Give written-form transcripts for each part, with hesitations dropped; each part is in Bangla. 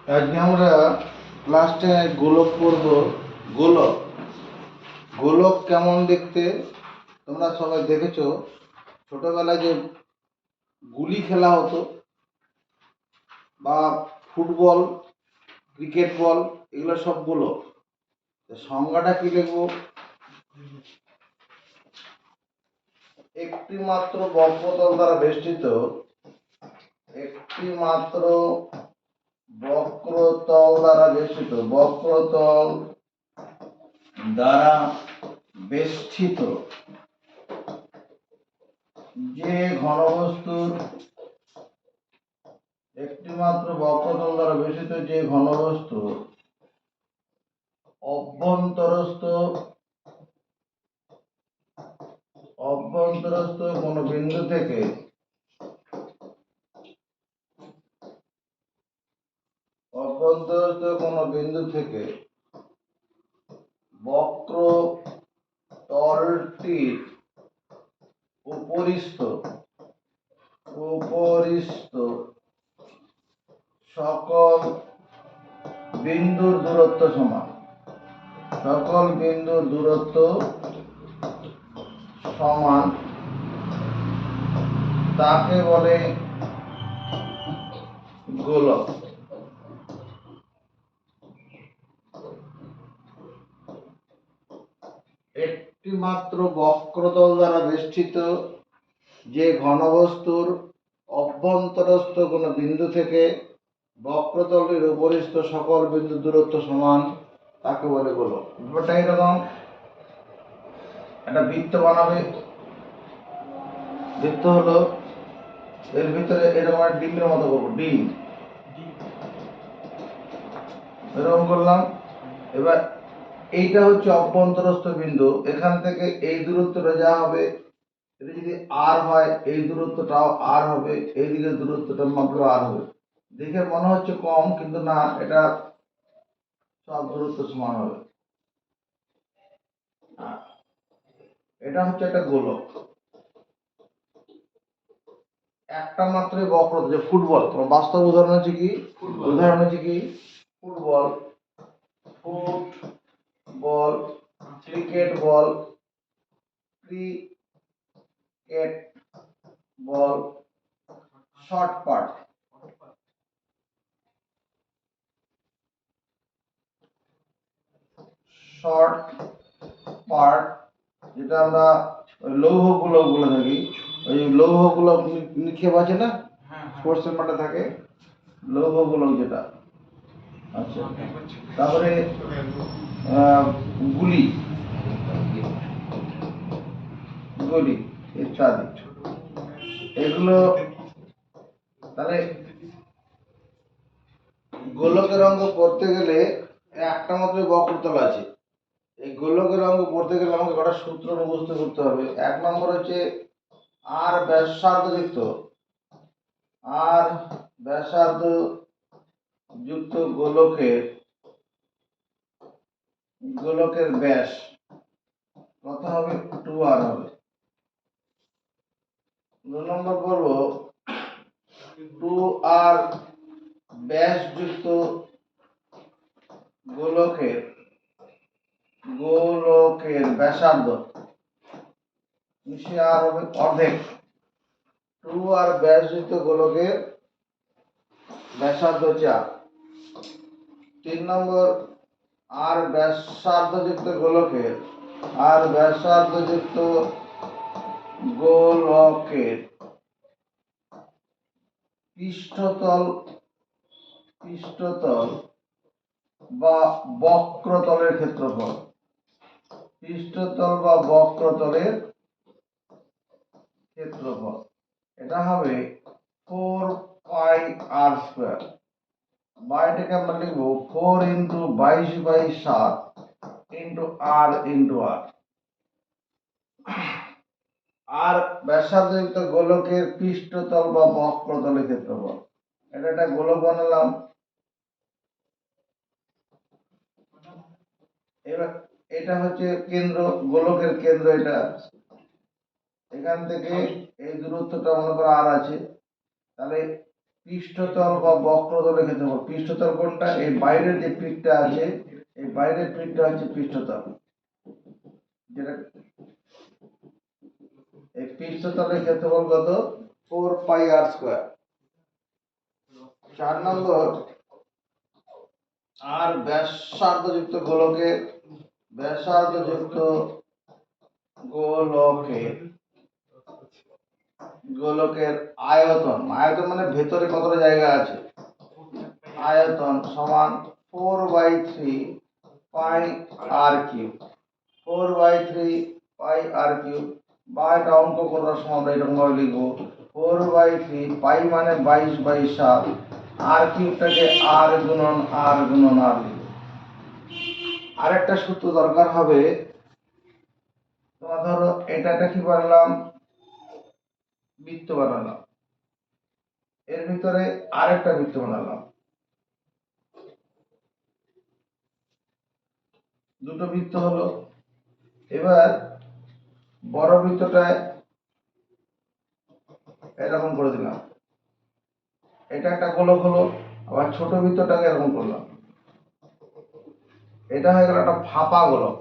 আজকে আমরা ক্লাসে গোলক পড়ব। গোলক গোলক কেমন দেখতে তোমরা সবাই দেখেছো? ছোটবেলায় যে গুলি খেলা হতো বা ফুটবল, ক্রিকেট বল, এগুলো সব গোলক। সংজ্ঞাটা কি লিখবো? একটি মাত্র বক্রতল দ্বারা বেষ্টিত, একটি মাত্র বক্রতল দ্বারা বেষ্টিত, বক্রতল দ্বারা বেষ্টিত যে ঘনবস্তুর, একটি মাত্র বক্রতল দ্বারা বেষ্টিত যে ঘনবস্তুর অভ্যন্তরস্থ কোন বিন্দু থেকে বক্রতলটির উপরিস্থ সকল বিন্দুর দূরত্ব সমান, সকল বিন্দুর দূরত্ব সমান তাকে বলে গোলক। একটি মাত্র বক্রতল দ্বারা বেষ্টিত যে ঘনবস্তুর অভ্যন্তরস্থ কোন বিন্দু থেকে বক্রতলটির উপরিস্থ সকল বিন্দু দূরত্ব সমান তাকে বলে গোলক। ব্যাপারটা এরকম, একটা বৃত্ত বানাবে। বৃত্ত হলো এর ভিতরে এরকম একটা ডিমের মতো করবো, ডিম এরকম করলাম। এবার এইটা হচ্ছে অভ্যন্তরস্থ বিন্দু, এখান থেকে এই দূরত্বটা যা হবে, এটা যদি আর হয় এই দূরত্বটাও আর হবে, এইদিকে দূরত্বটা মাত্র আর হবে। দেখে মনে হচ্ছে কম, কিন্তু না, এটা সব দূরত্ব সমান হবে। এটা হচ্ছে একটা গোলক। একটা মাত্রই বক্রতা, যে ফুটবল, তোমার বাস্তব উদাহরণ হচ্ছে কি? Football, football, cricket ball, cricket ball, short পাট, শর্ট পার্ট, যেটা আমরা লৌহ গোলক বলে থাকি। ওই লৌহ গোলক নিক্ষেপ আছে না, স্পোর্টসের মাঠে থাকে লৌহ গোলক যেটা। আচ্ছা, তারপরে গুলি গুলি ইত্যাদি, এগুলো। তাহলে গোলকের অঙ্গ করতে গেলে একটা মাত্র বক্রতল আছে। এই গোলকের অঙ্গ পড়তে গেলে আমাকে কটা সূত্র মুখস্থ করতে হবে। এক নম্বর হচ্ছে আর ব্যাসার্ধ যুক্ত গোলকের ব্যাস কত হবে? 2r হবে। 2 নম্বর করব 2r ব্যাস যুক্ত গোলকের ব্যাসার্ধ নিশ্চয়ই আর হবে অর্ধেক। 2r ব্যাস যুক্ত গোলকের ব্যাসার্ধ 4। 3 নম্বর আর ব্যাসার্ধ যুক্ত গোলকের পৃষ্ঠতল বা বক্রতলের ক্ষেত্রফল, এটা হবে 4πr², বা এটাকে আমরা লিখবো 4 × 22/7 r × আর ব্যাসার্ধযুক্ত গোলকের পৃষ্ঠতল বা বক্রতলের ক্ষেত্রফল। এটা একটা গোলক বানালাম। এবার এটা হচ্ছে কেন্দ্র, গোলকের কেন্দ্র। এটা এখান থেকে এই দূরত্বটা মনে করো আর আছে, তাহলে P পৃষ্ঠতল বা বক্রতলের ক্ষেত্রফল। পৃষ্ঠতল কোনটা? এই বাইরের যে পিঠটা আছে, এই বাইরের পিঠটা হচ্ছে পৃষ্ঠতল, যেটা এই পৃষ্ঠতলের ক্ষেত্রফল কত? 4 পাই আর স্কয়ার। 4 নম্বর, আর ব্যাসার্ধযুক্ত গোলকের ব্যাসার্ধযুক্ত গোলকের গোলকের আয়তন, আয়তন মানে ভেতরে কতটা জায়গা আছে, আয়তন সমান 4/3 পাই আর কিউব। 4/3 পাই আর কিউব, বা এটা অঙ্ক করার সময় আমরা এরকম ভাবে লিখবো 4/3 পাই মানে 22/7, আর কিউবটাকে আর গুণন আর গুণন আর লিখবো। আরেকটা সূত্র দরকার হবে, তোমার ধরো এটা কি বানালাম, বৃত্ত বানালাম, এর ভিতরে আরেকটা বৃত্ত বানালাম, দুটো বৃত্ত হলো। এবার বড় বৃত্তটায় এরকম করে দিলাম, এটা একটা গোলক হলো। আবার ছোট বৃত্তটাকে এরকম করলাম, এটা হয়ে গেল একটা ফাঁপা গোলক।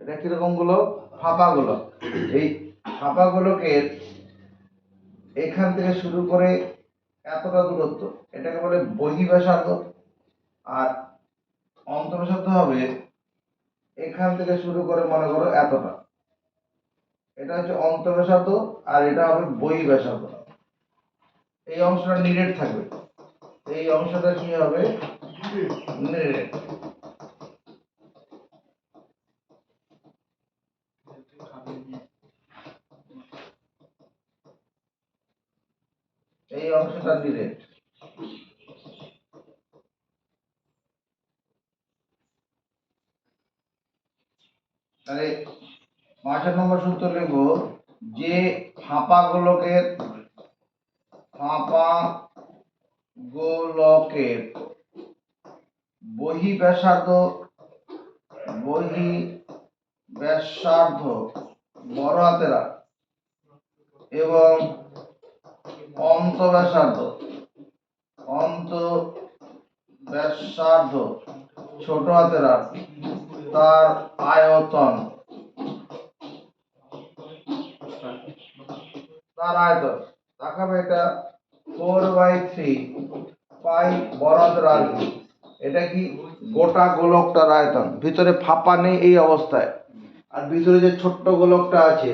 এটা কিরকম গোলক? ফাঁপা গোলক। এই ফাঁপা গোলকের এখান থেকে শুরু করে এতটা দূরত্ব, এটাকে বলে বহিঃব্যাসার্ধ। আর অন্তঃব্যাসার্ধ হবে এখান থেকে শুরু করে মনে করো এতটা, এটা হচ্ছে অন্তঃব্যাসার্ধ, আর এটা হবে বহিঃব্যাসার্ধ। এই অংশটা নিরেট থাকবে, এই অংশটা কি হবে? নিরেট। এই অংশটা নিরেট। তাহলে 5 নম্বর সূত্র লিখবো, যে ফাঁপা গোলকের বহিঃব্যাসার্ধ বড় হাতের আর এবং অন্তঃব্যাসার্ধ ছোট হাতের আর, তার আয়তন দেখাবে এটা 4/3 পাই বড় হাতের আর কি। এটা কি? গোটা গোলকটার আয়তন, ভিতরে ফাঁপা নেই এই অবস্থায়। আর ভিতরে যে ছোট্ট গোলকটা আছে,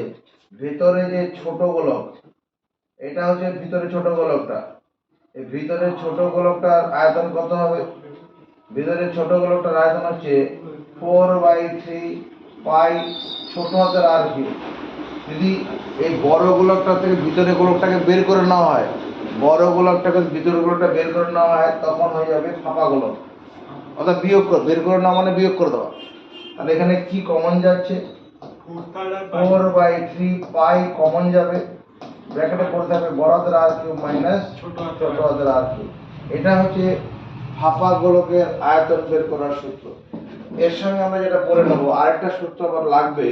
ভিতরে যে ছোট গোলক, এটা হচ্ছে ভিতরে ছোট গোলকটা। এই ভিতরে ছোট গোলকটার আয়তন কত হবে? ভিতরে ছোট গোলকটার আয়তন হচ্ছে 4/3 পাই ছোট হাতের আর কি। যদি এই বড় গোলকটা থেকে ভিতরে গোলকটাকে বের করে নেওয়া হয়, বড় গোলকটাকে ভিতরে গোলকটা বের করে নেওয়া হয়, তখন হয়ে যাবে ফাঁপা গোলক। অর্থাৎ বের করে নেওয়া মানে বিয়োগ করে দেওয়া। তাহলে এখানে কি কমন যাচ্ছে? 4/3 পাই কমন যাবে, ব্র্যাকেটে পড়ে থাকবে বড় হাতের আর কিউব মাইনাস ছোট হাতের আর কিউব। এটা হচ্ছে ফাঁপা গোলকের আয়তন বের করার সূত্র। এর সঙ্গে আমরা যেটা পড়ে নেব, আরেকটা সূত্র আবার লাগবে।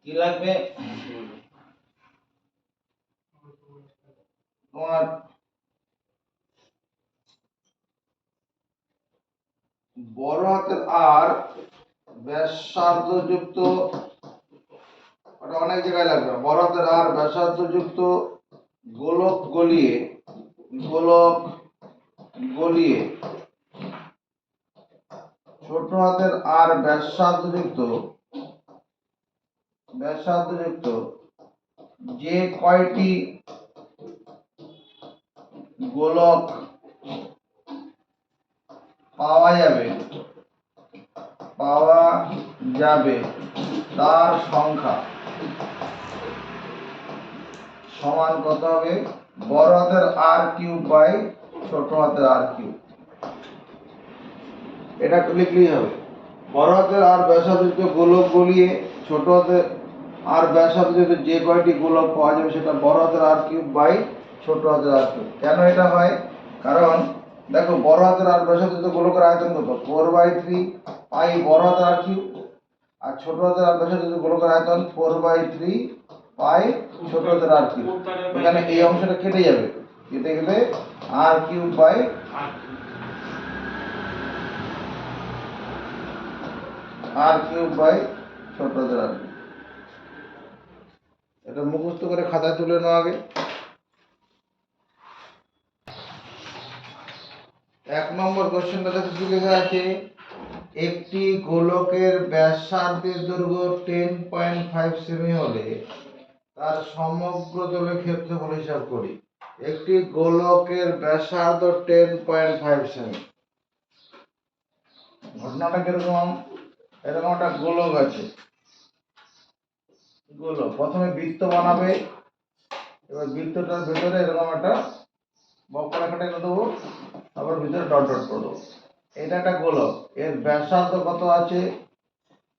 কি লাগবে? তোমার বড় হাতের আর ব্যাসার্ধ যুক্ত, ওটা অনেক জায়গায় লাগবে। বড় হাতের আর ব্যাসার্ধ যুক্ত গোলক গলিয়ে ছোট হাতের আর ব্যাসার্ধ যুক্ত যে কয়টি গোলক পাওয়া যাবে তার সংখ্যা সমান কত হবে? বড় হাতের আর কিউব বাই ছোট হাতের আর কিউব। এটা লিখলেই হবে। বড় হাতের আর ব্যাসার্ধযুক্ত গোলক গলিয়ে ছোট হাতের আর ব্যাসার্ধযুক্ত যে কয়টি গোলক পাওয়া যাবে সেটা বড় হাতের আর কিউব বাই ছোট হাতের আর কিউব। কেন এটা হয়? কারণ দেখো, বড় হাতের আর ব্যাসার্ধযুক্ত গোলকের আয়তন কত? 4/3 পাই বড় হাতের আর কিউব, আর ছোট হাতের আর ব্যাসার্ধযুক্ত গোলকের আয়তন 4/3 পাই ছোট হাতের আর কিউব। এখানে এই অংশটা কেটে যাবে, কেটে গেলে আর কিউব বাই ছোট হাতের। এটা মুখস্থ করে খাতায় তুলে নাও আগে। 1 নম্বর কোশ্চেনটা কি লেখা আছে, একটি গোলকের ব্যাসার্ধের দৈর্ঘ্য 10.5 সেমি হলে তার সমগ্র তলের ক্ষেত্রফল হিসাব করি। একটি গোলকের ব্যাসার্ধ 10.5 সেমি। ঘটনাটা কিরকম, এরকম একটা গোলক আছে, গোলক প্রথমে বৃত্ত বানাবে, এবার বৃত্তটার ভেতরে এরকম একটা বক্ররেখা টেনে দেবো, তারপর ভিতরে ডট ডট করে দেবো। এটা একটা গোলক, এর ব্যাসার্ধ কত আছে,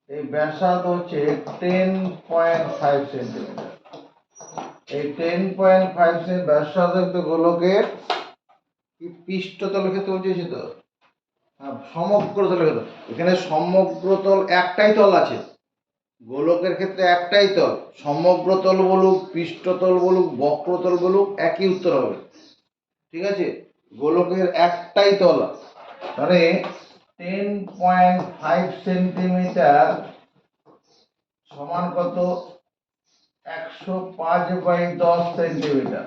এই ব্যাসার্ধ হচ্ছে 10.5 সেন্টিমিটার। এই 10.5 সেন্টি ব্যাসার্ধ গোলকের কি পৃষ্ঠতলের ক্ষেত্রে বলছি তো, সমগ্র তলের ক্ষেত্রে। এখানে সমগ্র তল একটাই তল আছে, গোলকের ক্ষেত্রে একটাই তল, সমগ্র তল বলুক পৃষ্ঠতল বলুক বক্রতল বলুক একই উত্তর হবে। ঠিক আছে, গোলকের একটাই তল, তাহলে 10.5 সেন্টিমিটার সমান কত, 105/10 সেন্টিমিটার।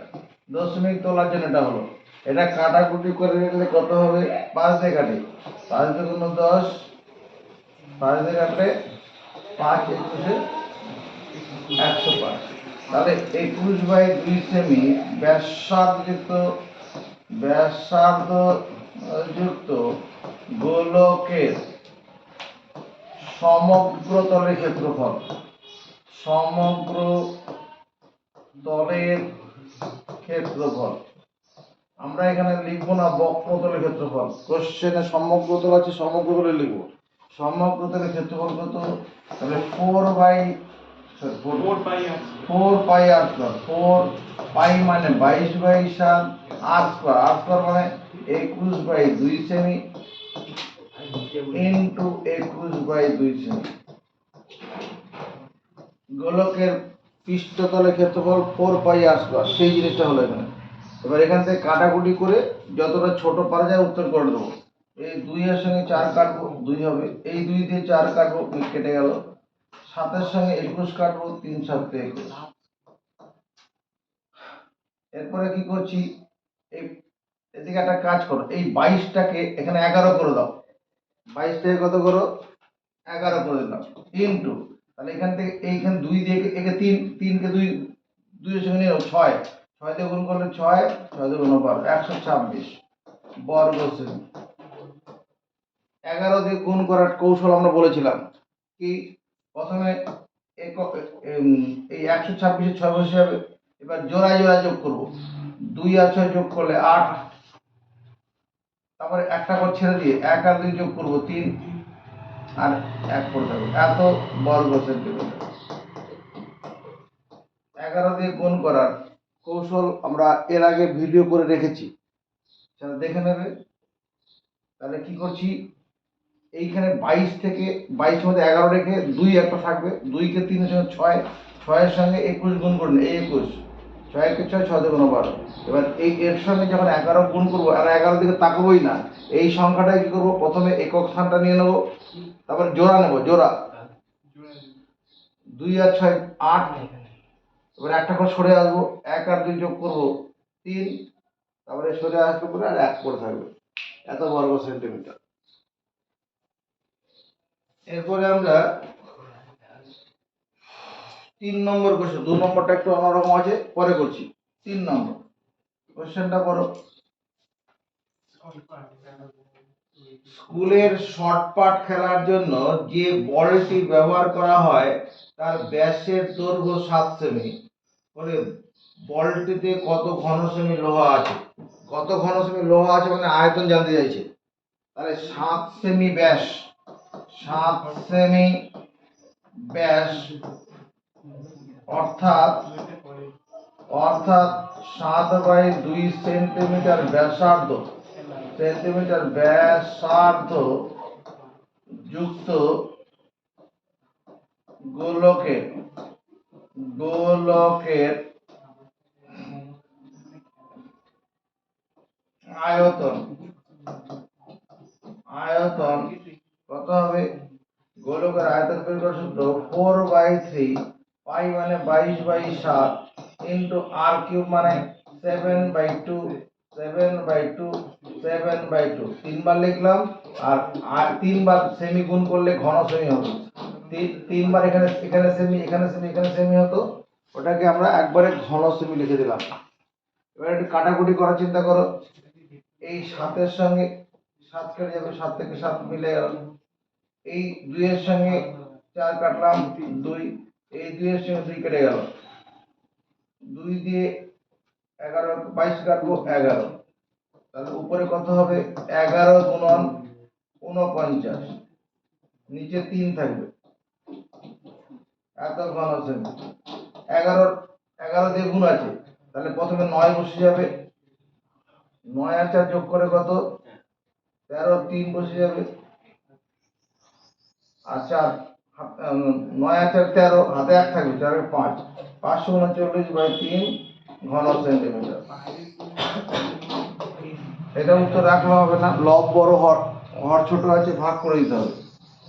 দশমিক তোলার জন্য এটা হলো, এটা কাটাকুটি করে নিলে কত হবে, 5 দিয়ে কাটি, 5 দুগুণ 10, 5 দিয়ে কাটলে 5 21 105। তাহলে 21/2 সেমি ব্যাসার্ধ যুক্ত গোলকের সমগ্র তলের ক্ষেত্রফল, সমগ্র তলের ক্ষেত্রফল। আমরা এখানে লিখবো না বক্রতলের ক্ষেত্রফল, কোশ্চেনে সমগ্র তল আছে, সমগ্র তলে লিখবো। সমগ্র তলের ক্ষেত্রফল কত, তাহলে 4 পাই আর স্কয়ার। 4 পাই মানে 22/7, আর স্কয়ার মানে 21/2 সেমি ইন্টু 21/2 সেমি। গোলকের পৃষ্ঠতলের ক্ষেত্রফল 4 পাই আর স্কয়ার, সেই জিনিসটা হলো এখানে। এবার এখান থেকে কাটাকুটি করে যতটা ছোট পারা যায় উত্তর করে দেবো। এই 2 এর সঙ্গে 4 কাটবো, 2 হবে, এই 2 দিয়ে 4 কাটবো, কেটে গেল। 7 এর সঙ্গে 21 কাটবো, 3 7 21। এরপরে কি করছি, এই এদিকে একটা কাজ করো, এই 22টাকে এখানে 11 করে দাও, 22 থেকে কত করো, 11 করে দিলাম, ইনটু, তাহলে এখান থেকে এইখানে 2 দিয়ে একে 3 কে 2 এর সঙ্গে নিয়ে 6 দিয়ে গুণ করলে 6 দিয়ে গুণ 12 126 বর্গ সেমি। 11 দিয়ে গুণ করার কৌশল আমরা বলেছিলাম কি, প্রথমে এই 126 এর 6 বসে যাবে, এবার জোড়ায় যোগ করব, 2 আর 6 যোগ করলে 8, তারপরে একটা করে ছেড়ে দিয়ে 1 আর 2 যোগ করব 3, আর 1 করে থাকবে, এত বর্গ সেন্টিমিটার। 11 দিয়ে গুণ করার কৌশল আমরা এর আগে ভিডিও করে রেখেছি, সেটা দেখে নেবে। তাহলে কি করছি, এইখানে 22 থেকে 22 মধ্যে 11 রেখে 2 একটা থাকবে, 2 কে 3 এর সঙ্গে 6, 6 এর সঙ্গে 21 গুণ করুন, এই 21, 6 কে 6, 6 দিয়ে 12। এবার এই এর সঙ্গে যখন 11 গুণ করবো, আর 11 দিকে তাকাবোই না, এই সংখ্যাটাই কি করব, প্রথমে একক স্থানটা নিয়ে নেব, তারপর জোড়া নেব, জোড়া 2 আর 6 8, এবার একটা করে সরে আসবো, 1 আর 2 যোগ করবো 3, তারপরে সরে আসতে পরে আর 1 করে থাকবে, এত বর্গ সেন্টিমিটার। এরপরে আমরা 3 নম্বর কোশ্চেন, 2 নম্বরটা একটু অন্যরকম আছে, পরে করছি। 3 নম্বর কোশ্চেনটা পড়ো। স্কুলের শর্টপাট খেলার জন্য যে বলটি ব্যবহার করা হয় তার ব্যাসের দৈর্ঘ্য 7 সেমি বলে বলটিতে কত ঘন সেমি লোহা আছে, কত ঘন সেমি লোহা আছে মানে আয়তন জানতে চাইছে। তাহলে 7 সেমি ব্যাস, 7 সেমি ব্যাস অর্থাৎ 7/2 সেন্টিমিটার ব্যাসার্ধ যুক্ত গোলকের আয়তন আয়তন কত হবে? গোলকের আয়তন বের করার সূত্র 4/3 পাই মানে 22/7 ইনটু আর কিউব মানে 7/2 7/2 7/2 তিনবার লিখলাম। আর তিনবার সেমি গুণ করলে ঘন সেমি হবে। তিনবার এখানে এখানে সেমি এখানে সেমি এখানে সেমি হতো, ওটাকে আমরা একবারে ঘন সেমি লিখে দিলাম। এবার একটু কাটাকুটি করার চিন্তা করো। এই 7 এর সঙ্গে 7 কেটে যাবে, 7 থেকে 7 মিলে গেল। এই 2 এর সঙ্গে 4 কাটলাম 2, এই 2 এর সঙ্গে 2 কেটে গেল, 2 দিয়ে 11 22 কাটবো 11, তাহলে উপরে কত হবে? 11 গুণন 49, নিচে 3 থাকবে, এত ঘন সেমি। 11 দিয়ে গুণ আছে, তাহলে প্রথমে 9 বসে যাবে, 9 আর 4 যোগ করে কত? 13, 3 বসে যাবে। আচ্ছা 9 আর 4 13, হাতে 1 থাকবে, 4 এর 5, 539/3 ঘন সেন্টিমিটার। এটা উত্তর রাখলে হবে না, লব বড় হর হর ছোট আছে, ভাগ করে দিতে হবে।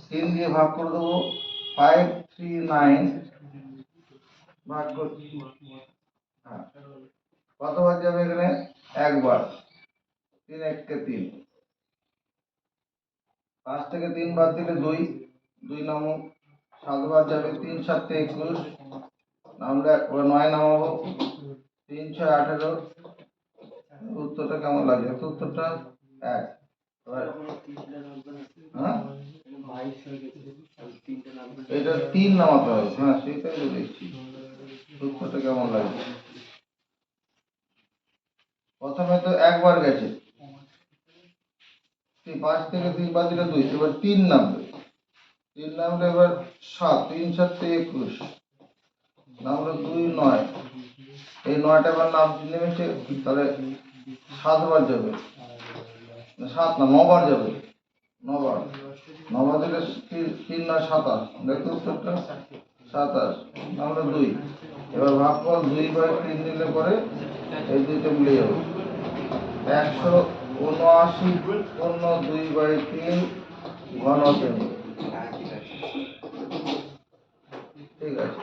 3 দিয়ে ভাগ করে দেবো, 539 ভাগ করে, হ্যাঁ কতবার যাবে এখানে? একবার, 3 1 3, 5 থেকে 3 বাদ দিলে 2, 2 নামক 7 বার যাবে, 3 7 21 নামলে 9 নামাবো, 3 6 18। উত্তরটা কেমন লাগে? উত্তরটা 1। হ্যাঁ এটা 3 নামাতে হবে, হ্যাঁ সেটাই তো দেখছি। উত্তরটা কেমন লাগবে? প্রথমে তো একবার গেছে, 5 থেকে 3 বাদ দিলে 2, এবার 3 নামবে, 3 নামলে এবার 7, 3 7 21 নামলো 2 9, এই 9টা বার নাম নেমেছে, তাহলে 7 বার যাবে, 7 না 9 বার যাবে, 9 বার, 9 বার দিলে 3 9 27, দেখো উত্তরটা 27 নামলো 2। এবার ভাগফল 2/3 দিলে পরে এই দুইটা মিলে যাবে, 179 পূর্ণ 2/3 ঘন সেমি। ঠিক আছে,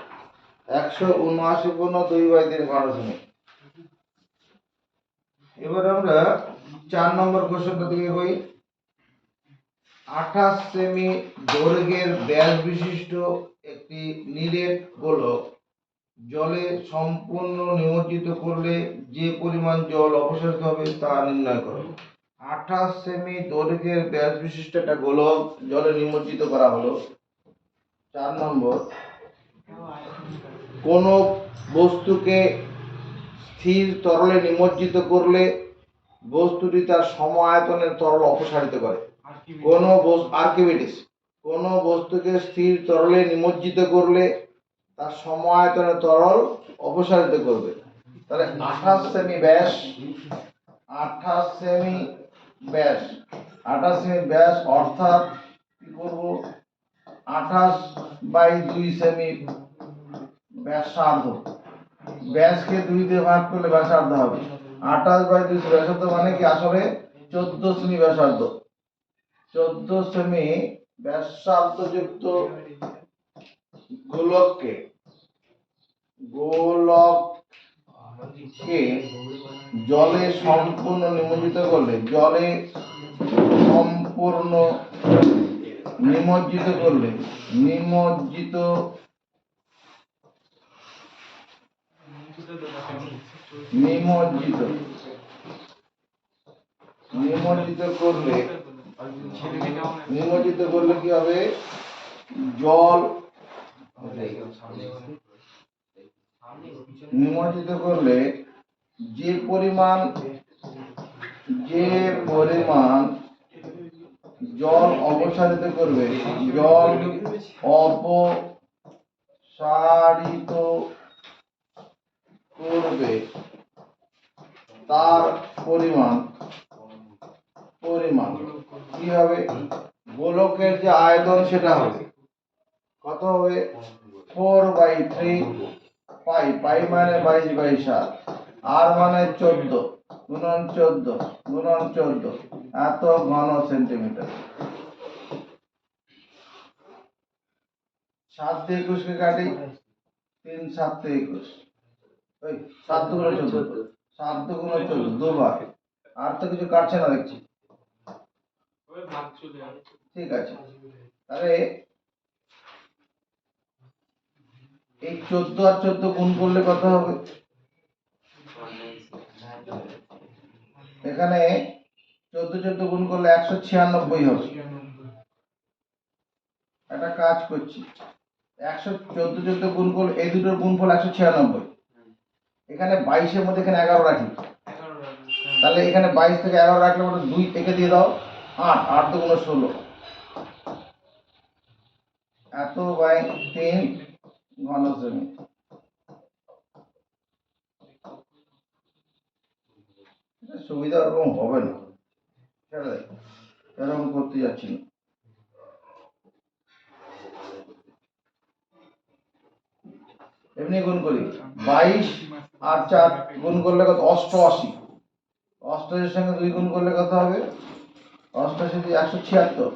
179 পূর্ণ 2/3 ঘন সেমি। এবার আমরা 4 নম্বর কোশ্চেনটা দিকে কই। 28 সেমি দৈর্ঘ্যের ব্যাস বিশিষ্ট একটি নিরেট গোলক জলে সম্পূর্ণ নিমজ্জিত করলে যে পরিমাণ জল অপসারিত হবে তা নির্ণয় করো। 28 সেমি দৈর্ঘ্যের ব্যাস বিশিষ্ট একটা গোলক জলে নিমজ্জিত করা হলো। 4 নম্বর, কোন বস্তুকে স্থির তরলে নিমজ্জিত করলে বস্তুটি তার সম আয়তনের তরল অপসারিত করে। কোন আর্কিমিডিস কোন বস্তুকে স্থির তরলে নিমজ্জিত করলে তার সম আয়তনের তরল অপসারিত করবে। তাহলে 28 সেমি ব্যাস, 28 সেমি ব্যাস, 28 সেমি ব্যাস অর্থাৎ কি করব, 28/2 সেমি ব্যাসার্ধ। ব্যাসকে 2 দিয়ে ভাগ করলে ব্যাসার্ধ হবে। 28/2 ব্যাসার্ধ মানে কি? আসলে 14 সেমি ব্যাসার্ধ। 14 সেমি ব্যাসার্ধ যুক্ত গোলককে জলে সম্পূর্ণ নিমজ্জিত করলে, জলে সম্পূর্ণ নিমজ্জিত করলে, নিমজ্জিত করলে কি হবে? জল নিমজ্জিত করলে যে পরিমাণ জল অপসারিত করবে, জল অপসারিত করবে তার পরিমাণ কি হবে? গোলকের যে আয়তন সেটা হবে কত হবে? 4/3 পাই, পাই মানে 22/7, আর মানে 14, গুণন 14 গুণন 14 এত ঘন সেন্টিমিটার। 7 দিয়ে 21 কে কাটি, 3 7 তে 21, ওই 7 দুগুণ 14, 7 দুগুণ 14 দুবার। আর তো কিছু কাটছে না দেখছি, ঠিক আছে। তাহলে এই 14 আর 14 গুণ করলে কত হবে? এখানে 14 14 গুণ করলে 196 হবে। একটা কাজ করছি, 114 14 গুণ করলে এই দুটোর গুণফল 196। এখানে 22 এর মধ্যে এখানে 11 রাখি, তাহলে এখানে 22 থেকে 11 রাখলে মানে 2 একে দিয়ে দাও, 8 8 দুগুণ 16, এত বাই 3 ঘন সেমি। সুবিধা ওরকম হবে না, এরকম করতে যাচ্ছি না। এমনি গুণ করি, 22 আর 4 গুণ করলে কত? 88। 88 এর সঙ্গে 2 গুণ করলে কত হবে? 88 দিয়ে 176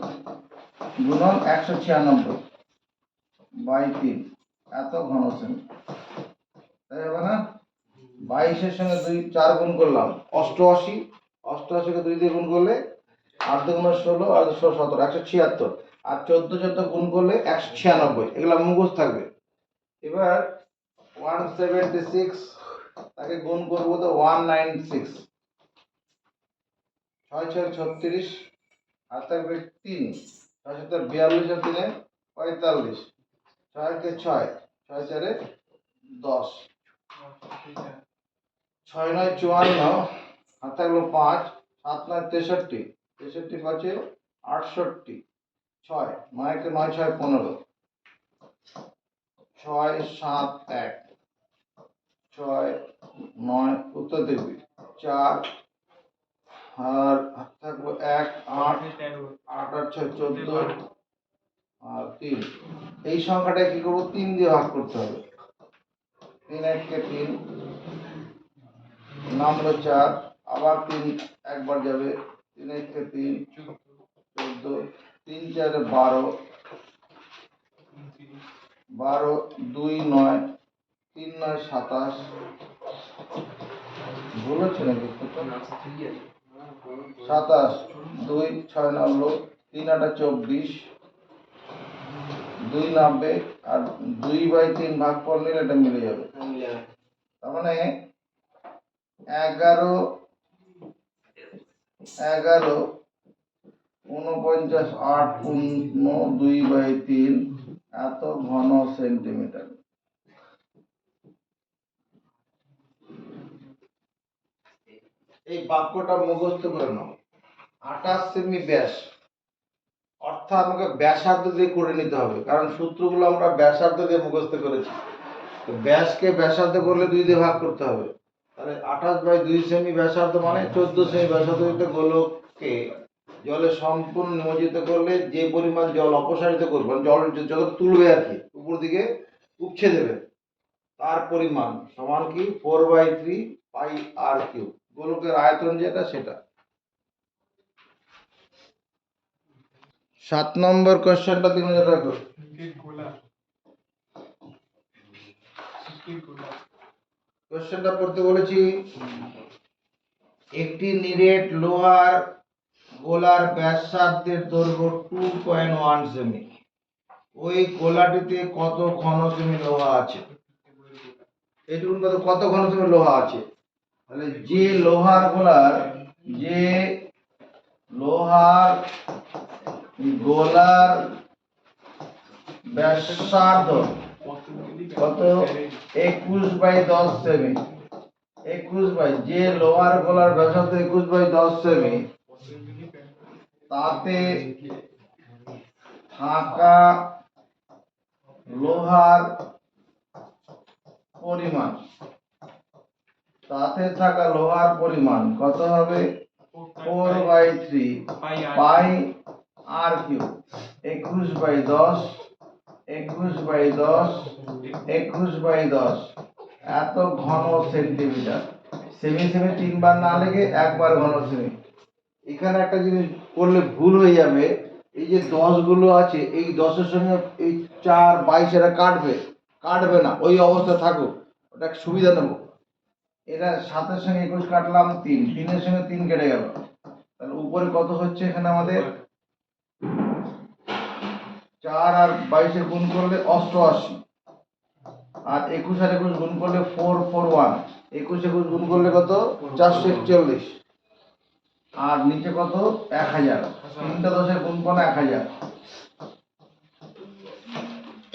গুণন 196 বাই 3 এত ঘন সেমি। তাই হবে না? 22 এর সঙ্গে 2 4 গুণ করলাম 88, 88 কে 2 দিয়ে গুণ করলে 8 দুগুণ 16 আর 16 17 176, আর 14 14 গুণ করলে 196। এগুলা মুখস্থ থাকবে। এবার 176 তাকে গুণ করবো তো 196, 6 6 36 আর থাকবে 3, 6 7 42 আর 3 45, 6 কে 6 6 4 10, 6 9 54 আর থাকলো 5, 7 9 63, 63 5 68, 6 9 কে 9 6 15, 6 7 1, 6 9 উত্তর দেখবি 4 আর থাকবো 1 8 8 আর 6 14 আর 3। এই সংখ্যাটা কি করবো? 3 দিয়ে ভাগ করতে হবে। 3 1 কে 3 নামলো 4, আবার 3 একবার যাবে, 3 1 কে 3 14, 3 4 12 12 2 9 3 9 27, ভুল হচ্ছে নাকি? 27 2 6 9 3 8 24, 2 90 আর 2/3 ভাগ করলে এটা মিলে যাবে। তার মানে 11 11 49 8 2/3 এত ঘন সেন্টিমিটার। এই বাক্যটা মুখস্থ করে নাও। 28 সেমি ব্যাস, অর্থাৎ আমাকে ব্যাসার্ধ দিয়ে করে নিতে হবে, কারণ সূত্রগুলো আমরা ব্যাসার্ধ দিয়ে মুখস্থ করেছি। তো ব্যাসকে ব্যাসার্ধ করলে 2 দিয়ে ভাগ করতে হবে, তাহলে 28/2 সেমি ব্যাসার্ধ মানে 14 সেমি ব্যাসার্ধ। গোলককে জলে সম্পূর্ণ নিমজ্জিত করলে যে পরিমাণ জল অপসারিত করবে, জল যত তুলবে আর কি উপর দিকে উপছে দেবে, তার পরিমাণ সমান কি 4/3 পাই আর কিউব। গোলকের আয়তন যেটা সেটা। 7 নম্বর কোশ্চেনটা তুমি রাখো। কোশ্চেনটা পড়তে বলেছি, একটি নিরেট লোহার গোলার ব্যাসার্ধের দৈর্ঘ্য 2.1 সেমি, ওই গোলাটিতে কত ঘন সেমি লোহা আছে? এইটুকু কত ঘন সেমি লোহা আছে? তাহলে যে লোহার গোলার ব্যাসার্ধ কত? 21/10 সেমি। 21 যে লোহার গোলার ব্যাসার্ধ 21/10 সেমি, তাতে থাকা লোহার পরিমাণ কত হবে? 4/3 পাই আর কিউব। 21/10 21/10 21/10 এত ঘন সেন্টিমিটার। সেমি সেমি 3 বার না লেগে একবার ঘন সেমি। এখানে একটা জিনিস করলে ভুল হয়ে যাবে, এই যে 10 গুলো আছে এই 10-এর সঙ্গে এই 4 22 এরা কাটবে না, ওই অবস্থায় থাকুক, ওটা সুবিধা নেব। এটা 7-এর সঙ্গে 21 কাটলাম 3, 3-এর সঙ্গে 3 কেটে গেল, তাহলে উপরে কত হচ্ছে এখানে আমাদের 4 আর 22 গুণ করলে 88, আর 21 আর 21 গুণ করলে 441, 21 21 গুণ করলে কত 441, আর নিচে কত 1000, 3টা 10-এর গুণ করলে 1000,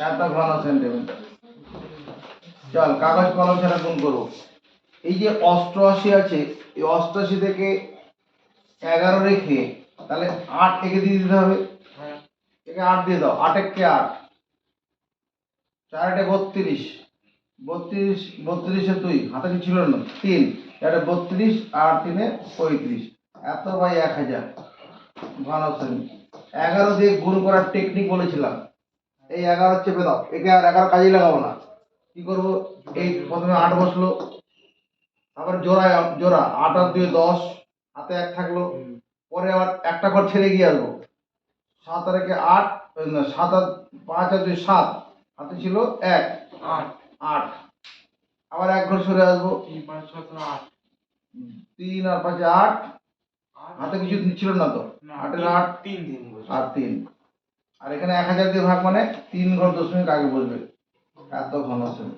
এত ঘন সেন্টিমিটার। চল কাগজ কলম ছাড়া গুণ করবো। এই যে 88 আছে, এই 88 থেকে 11 রেখে তাহলে 8 একে দিয়ে দিতে হবে, একে 8 দিয়ে দাও, 8 একে 8, 4 একে 32, 32 32-এ 2 হাতে কি ছিল না 3, এটা 32 আর 3-এ 35, এত বাই 1000 ঘন সেমি। 11 দিয়ে গুণ করার টেকনিক বলেছিলাম, এই 11 চেপে দাও, একে আর 11 কাজে লাগাবো না, কি করব, এই প্রথমে 8 বসলো, আবার জোড়া 8 আর 2 10, হাতে 1 থাকলো, পরে আবার একটা ঘর ছেড়ে গিয়ে আসবো, 7 আর 1 8, 7 আর 5 আর 2 7, হাতে ছিল 1 8 8, আবার এক ঘর সরে আসবো, 3 আর 5 8, হাতে কিছু ছিল না তো, 8 এর 8 আর 3, আর এখানে 1000 দিয়ে ভাগ মানে 3 ঘর দশমিক আগে বসবে, এত ঘন সেমি।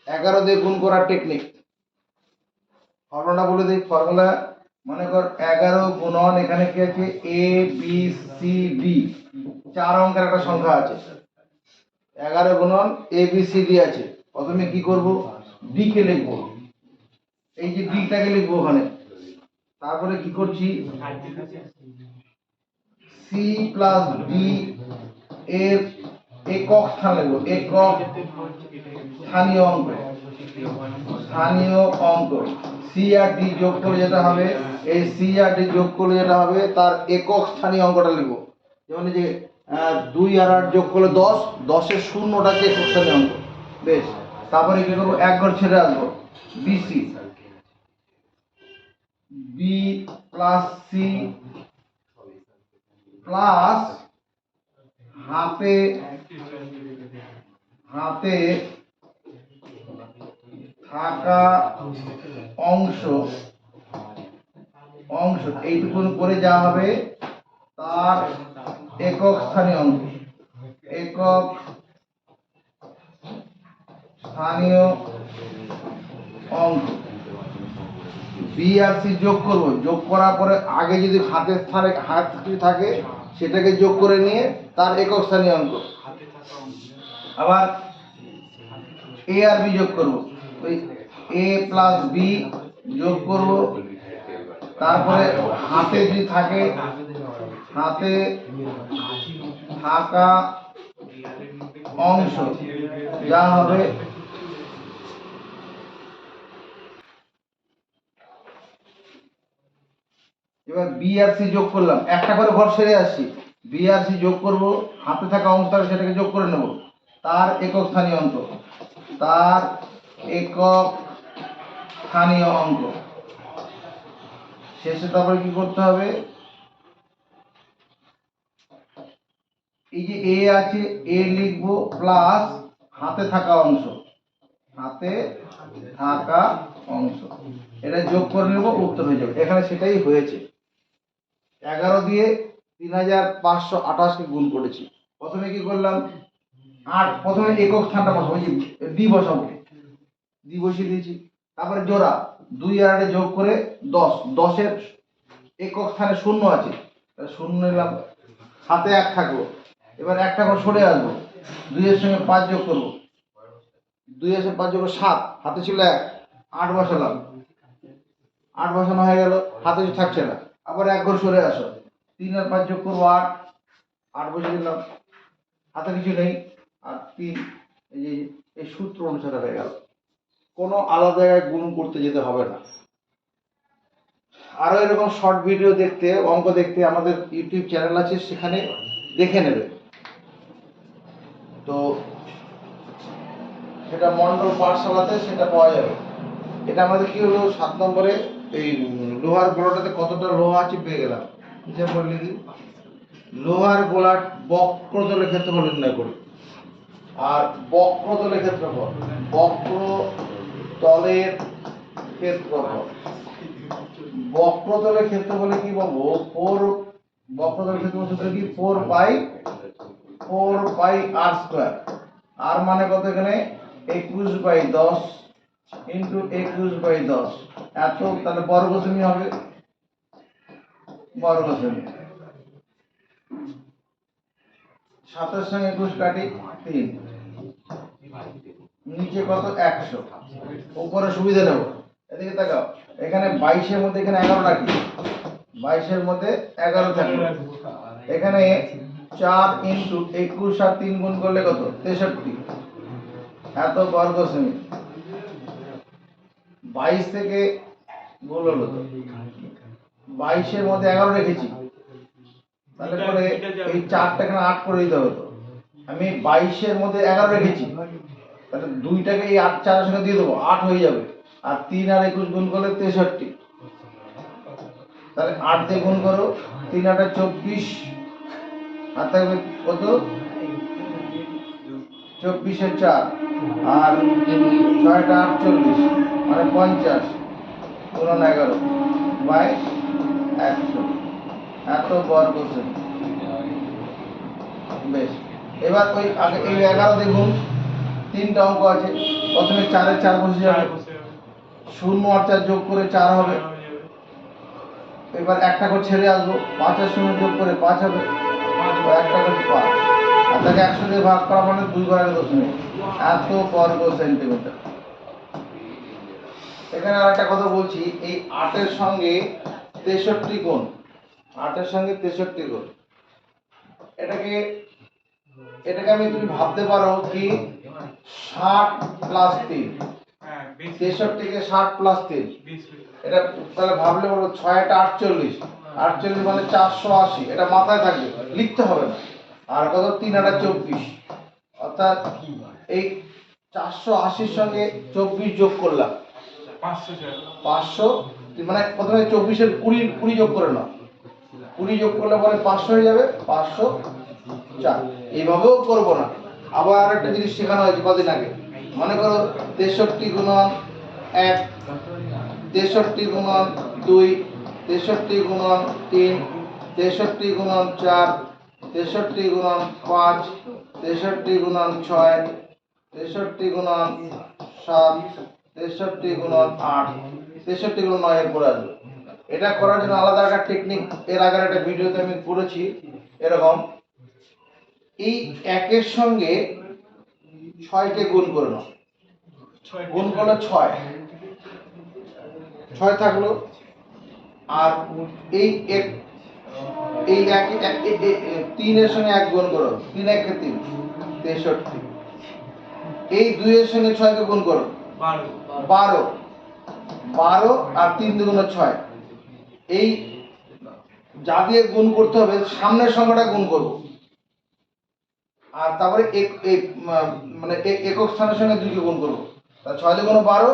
11 দিয়ে গুণ করার টেকনিক, ফর্মুলা বলে দিই। ফর্মুলা মনে কর 11 গুণন, এখানে কি আছে এ বি সি ডি, 4 অঙ্কের একটা সংখ্যা আছে, 11 গুণন এ বি সি ডি আছে। প্রথমে কি করব, ডি কে লিখবো, এই যে ডিটাকে লিখবো ওখানে, তারপরে কি করছি সি প্লাস ডি এর একক স্থান লিখবো, একক স্থানীয় অঙ্ক, স্থানীয় অঙ্ক। সি আর ডি যোগ করলে যেটা হবে, এই সি আর ডি যোগ করলে যেটা হবে তার একক স্থানীয় অঙ্কটা লিখবো। যেমন এই যে 2 আর 8 যোগ করলে 10, 10-এর শূন্যটা হচ্ছে একক স্থানীয় অঙ্ক। বেশ, তারপরে কি করবো, এক ঘর ছেড়ে আসবো, BC, B plus C plus হাতে থাকা অংশ এইটুকু করে যা হবে তার একক স্থানীয় অঙ্ক, একক স্থানীয় অঙ্ক। বি আর সি যোগ করবো, যোগ করার পরে আগে যদি হাতের স্থানে হাত থাকে সেটাকে যোগ করে নিয়ে তার একক স্থানীয় অঙ্ক। আবার এ আর বি যোগ করবো, ওই এ প্লাস বি যোগ করব, তারপরে হাতে যদি থাকে হাতে থাকা অংশ যা হবে এবার বি আর সি যোগ করলাম, একটা করে ঘর সেরে আসছি, বি আর সি যোগ করব, হাতে থাকা অংশ সেটাকে যোগ করে নেব, তার একক স্থানীয় অঙ্ক, তার একক স্থানীয় অঙ্ক। শেষে তারপরে কি করতে হবে, এই যে এ আছে এ লিখবো প্লাস হাতে থাকা অংশ, হাতে থাকা অংশ, এটা যোগ করে নেব, উত্তর হয়ে যাবে। এখানে সেটাই হয়েছে। 11 দিয়ে 3528 কে গুণ করেছি। প্রথমে কি করলাম, 8, প্রথমে একক স্থানটা বসাবো, এই যে ডি বসাবো, ডি বসিয়ে দিয়েছি, তারপরে জোড়া 2 আর 8 যোগ করে 10, 10-এর একক স্থানে শূন্য আছে, শূন্য নিলাম, হাতে 1 থাকলো, এবার একটা করে সরে আসবো, 2 এর সঙ্গে 5 যোগ করবো, 2 এর সঙ্গে 5 যোগ 7, হাতে ছিল 1, 8 বসালাম, 8 বসানো হয়ে গেল, হাতে কিছু থাকছে না, আবার এক ঘর সরে আসো, 3 আর 5 যোগ করবো 8, 8 বসিয়ে দিলাম, হাতে কিছু নেই, আর 3, এই যে এই সূত্র অনুসারে হয়ে গেল, কোনো আলাদা জায়গায় গুণ করতে যেতে হবে না। আরো এরকম শর্ট ভিডিও দেখতে, অঙ্ক দেখতে আমাদের ইউটিউব চ্যানেল আছে, সেখানে দেখে নেবে। তো সেটা মন্ডল পাঠশালাতে সেটা পাওয়া যাবে। এটা আমাদের কি হলো 7 নম্বরে এই লোহার গোলাটাতে কতটা লোহা আছে পেয়ে গেলাম। হিসাব করে লিখি, লোহার গোলার বক্রতলের ক্ষেত্রফল নির্ণয় করি। আর বক্রতলের ক্ষেত্রফল, বক্রতলের ক্ষেত্রফল, বক্রতলের ক্ষেত্রফলে কি বলবো, 4 বক্রতলের ক্ষেত্রফল সূত্র কি 4 পাই r স্কয়ার। আর মানে কত এখানে 21/10 ইনটু 21/10 এত, তাহলে বর্গ সেমি হবে, বর্গ সেমি। 7 এর সঙ্গে 21 কাটি 3, নিচে কত 100, উপরে সুবিধা নেব। এদিকে তাকাও, এখানে 22 এর মধ্যে এখানে 11 রাখি, 22 এর মধ্যে 11 থাকবে, এখানে 4 ইনটু 21 আর 3 গুণ করলে কত 63, এত বর্গ সেমি। 22 থেকে ভুল হলো তো, 22 এর মধ্যে 11 রেখেছি, তাহলে পরে এই 4টা এখানে 8 করে দিতে হতো। আমি 22 এর মধ্যে 11 রেখেছি, তাহলে 2টাকে এই 8 4 এর সঙ্গে দিয়ে দেবো, 8 হয়ে যাবে। আর 3 আর 21 গুণ করলে 63, তাহলে 8 দিয়ে গুণ করো, 3 8 24, আর থাকবে কত 24 এর 4 আর 6 টা 48, মানে 50 গুণন 11 বাই 100, এত বর্গ সেমি। বেশ, এবার ওই আগে এই 11 দেখুন, 3টা অঙ্ক আছে, প্রথমে 4 এর 4 বসে যাবে, 0 আর 4 যোগ করে 4 হবে। এবার একটা করে ছেড়ে আসবো, 5 এর সঙ্গে যোগ করে 5 হবে, একটা করে 5, আর তাকে 100 দিয়ে ভাগ করা মানে 2 ঘর আগে দশমিক, এত বর্গ সেন্টিমিটার। এখানে আর একটা কথা বলছি, এই 8 এর সঙ্গে 63 গুণ, 8 এর সঙ্গে 63 গুণ, এটাকে আমি, তুমি ভাবতে পারো কি 60 প্লাস 3, 63 কে 60 প্লাস 3, এটা তাহলে ভাবলে বলো 6 এটা 48, 48 মানে 480, এটা মাথায় থাকবে, লিখতে হবে না। আর কত 3 8 24, অর্থাৎ এই 480 এর সঙ্গে 24 যোগ করলাম 500, মানে প্রথমে 24 এর 20 যোগ করে নাও, 20 যোগ করলে পরে 500 হয়ে যাবে, 504। এইভাবেও করবো না, আবার আরেকটা জিনিস শেখানো হয়েছে কদিন আগে, মনে করো 63 গুণন 1, 63 গুণন 2, 63 গুণন 3, 63 গুণন 4, 63 গুণন 5, 63 গুণন 6, 63 গুণন 7, 63 গুণন 8, 63 গুণন 9 এর পরে আসবে। এটা করার জন্য আলাদা একটা টেকনিক, এর আগের একটা ভিডিওতে আমি করেছি এরকম, এই 1 এর সঙ্গে 6 কে গুণ করে নাও, গুণ করলে 6 থাকলো, আর এই 3 এর সঙ্গে 1 গুণ করো, 3 1 কে 3, 63, এই 2 এর সঙ্গে 6 কে গুণ করো 12, আর 3 দুগুণে 6, এই যা দিয়ে গুণ করতে হবে সামনের সংখ্যাটা গুণ করব, আর তারপরে মানে একক স্থানের সঙ্গে 2 কে গুণ করব, তাহলে 6 দুগুণে 12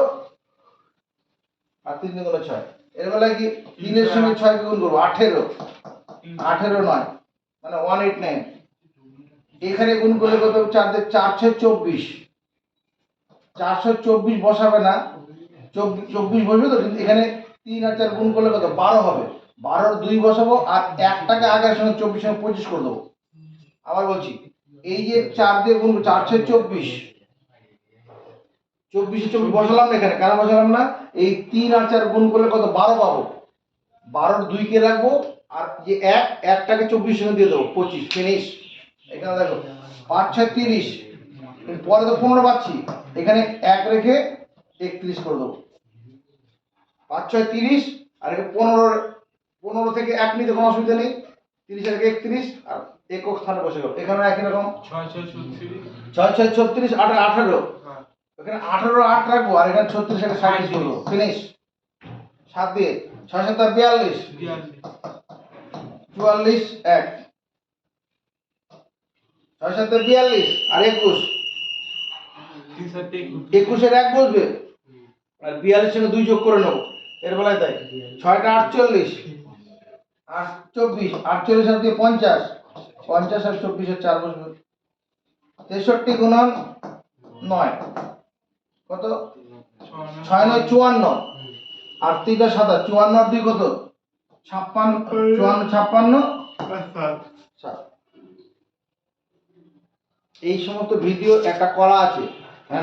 আর 3 দুগুণে 6, এর বেলায় কি 3 এর সঙ্গে 6 কে গুণ করব 18, 18 নয় মানে 189, এখানে গুণ করলে কত 4 দিয়ে 4 6 24, 424 বসাবে না, 24 বসবে তো, কিন্তু এখানে 3 আর 4 গুণ করলে কত 12 হবে, 12 2 বসাবো, আর একটাকে আগের সঙ্গে 24 সঙ্গে 25 করে দেবো। আবার বলছি, এই যে 4 দিয়ে গুণ 4 6 24, 24 বসালাম না এখানে, কেন বসালাম না, এই 3 আর 4 গুণ করলে কত 12 পাবো, 12 2 কে রাখবো, আর যে একটাকে 24 সঙ্গে দিয়ে দেবো 25, ফিনিশ। এখানে দেখো 5 6 30, পরে তো 15 পাচ্ছি, এখানে 1 রেখে 31 করে দেবো, 5 6 30, আর 15 থেকে 1 নিতে কোনো অসুবিধা নেই, 30 আর 31, আর একক স্থানে বসে গেল। এখানে একই রকম 6 6 36, 8 18, এখানে 18 8 রাখবো, আর এখানে 36 এর 37 করবো, ফিনিশ। 7 দিয়ে 6 7 42, 44 1, 6 7 42 আর 21, 21-এর 1 বসবে আর 42 সঙ্গে 2 যোগ করে নেবো এর বেলায় তাই 6টা 48 আর 24 48 আর 50 50 আর 24-এর 4 বসবে 63 গুণন 9 কত 6 9 54 আর 3 টা 7 54 আর 2 কত 56 54 7 এই সমস্ত ভিডিও একটা করা আছে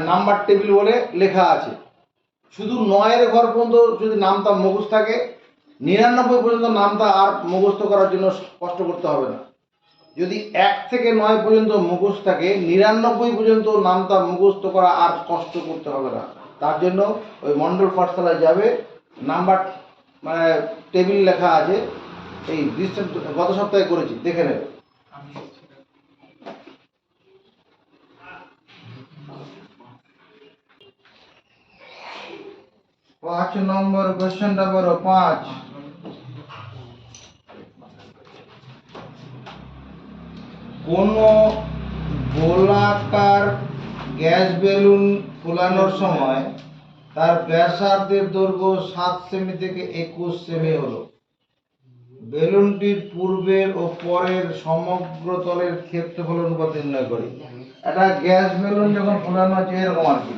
নাম্বার টেবিল বলে লেখা আছে শুধু 9 এর ঘর পর্যন্ত যদি নামটা মুখস্থ থাকে 99 পর্যন্ত নামটা আর মুখস্থ করার জন্য কষ্ট করতে হবে না যদি 1 থেকে 9 পর্যন্ত মুখস্থ থাকে 99 পর্যন্ত নামটা মুখস্থ করা আর কষ্ট করতে হবে না তার জন্য ওই মন্ডল পাঠশালায় যাবে নাম্বার মানে টেবিল লেখা আছে এই গত সপ্তাহে করেছি দেখে নেবে 5 নম্বর কোশ্চেনটা বলো 5 কোন গোলাকার গ্যাস বেলুন ফুলানোর সময় তার ব্যাসার্ধের দৈর্ঘ্য 7 সেমি থেকে 21 সেমি হলো বেলুনটির পূর্বের ও পরের সমগ্র তলের ক্ষেত্রফল অনুপাত নির্ণয় করি একটা গ্যাস বেলুন যখন ফুলানো হচ্ছে এরকম আর কি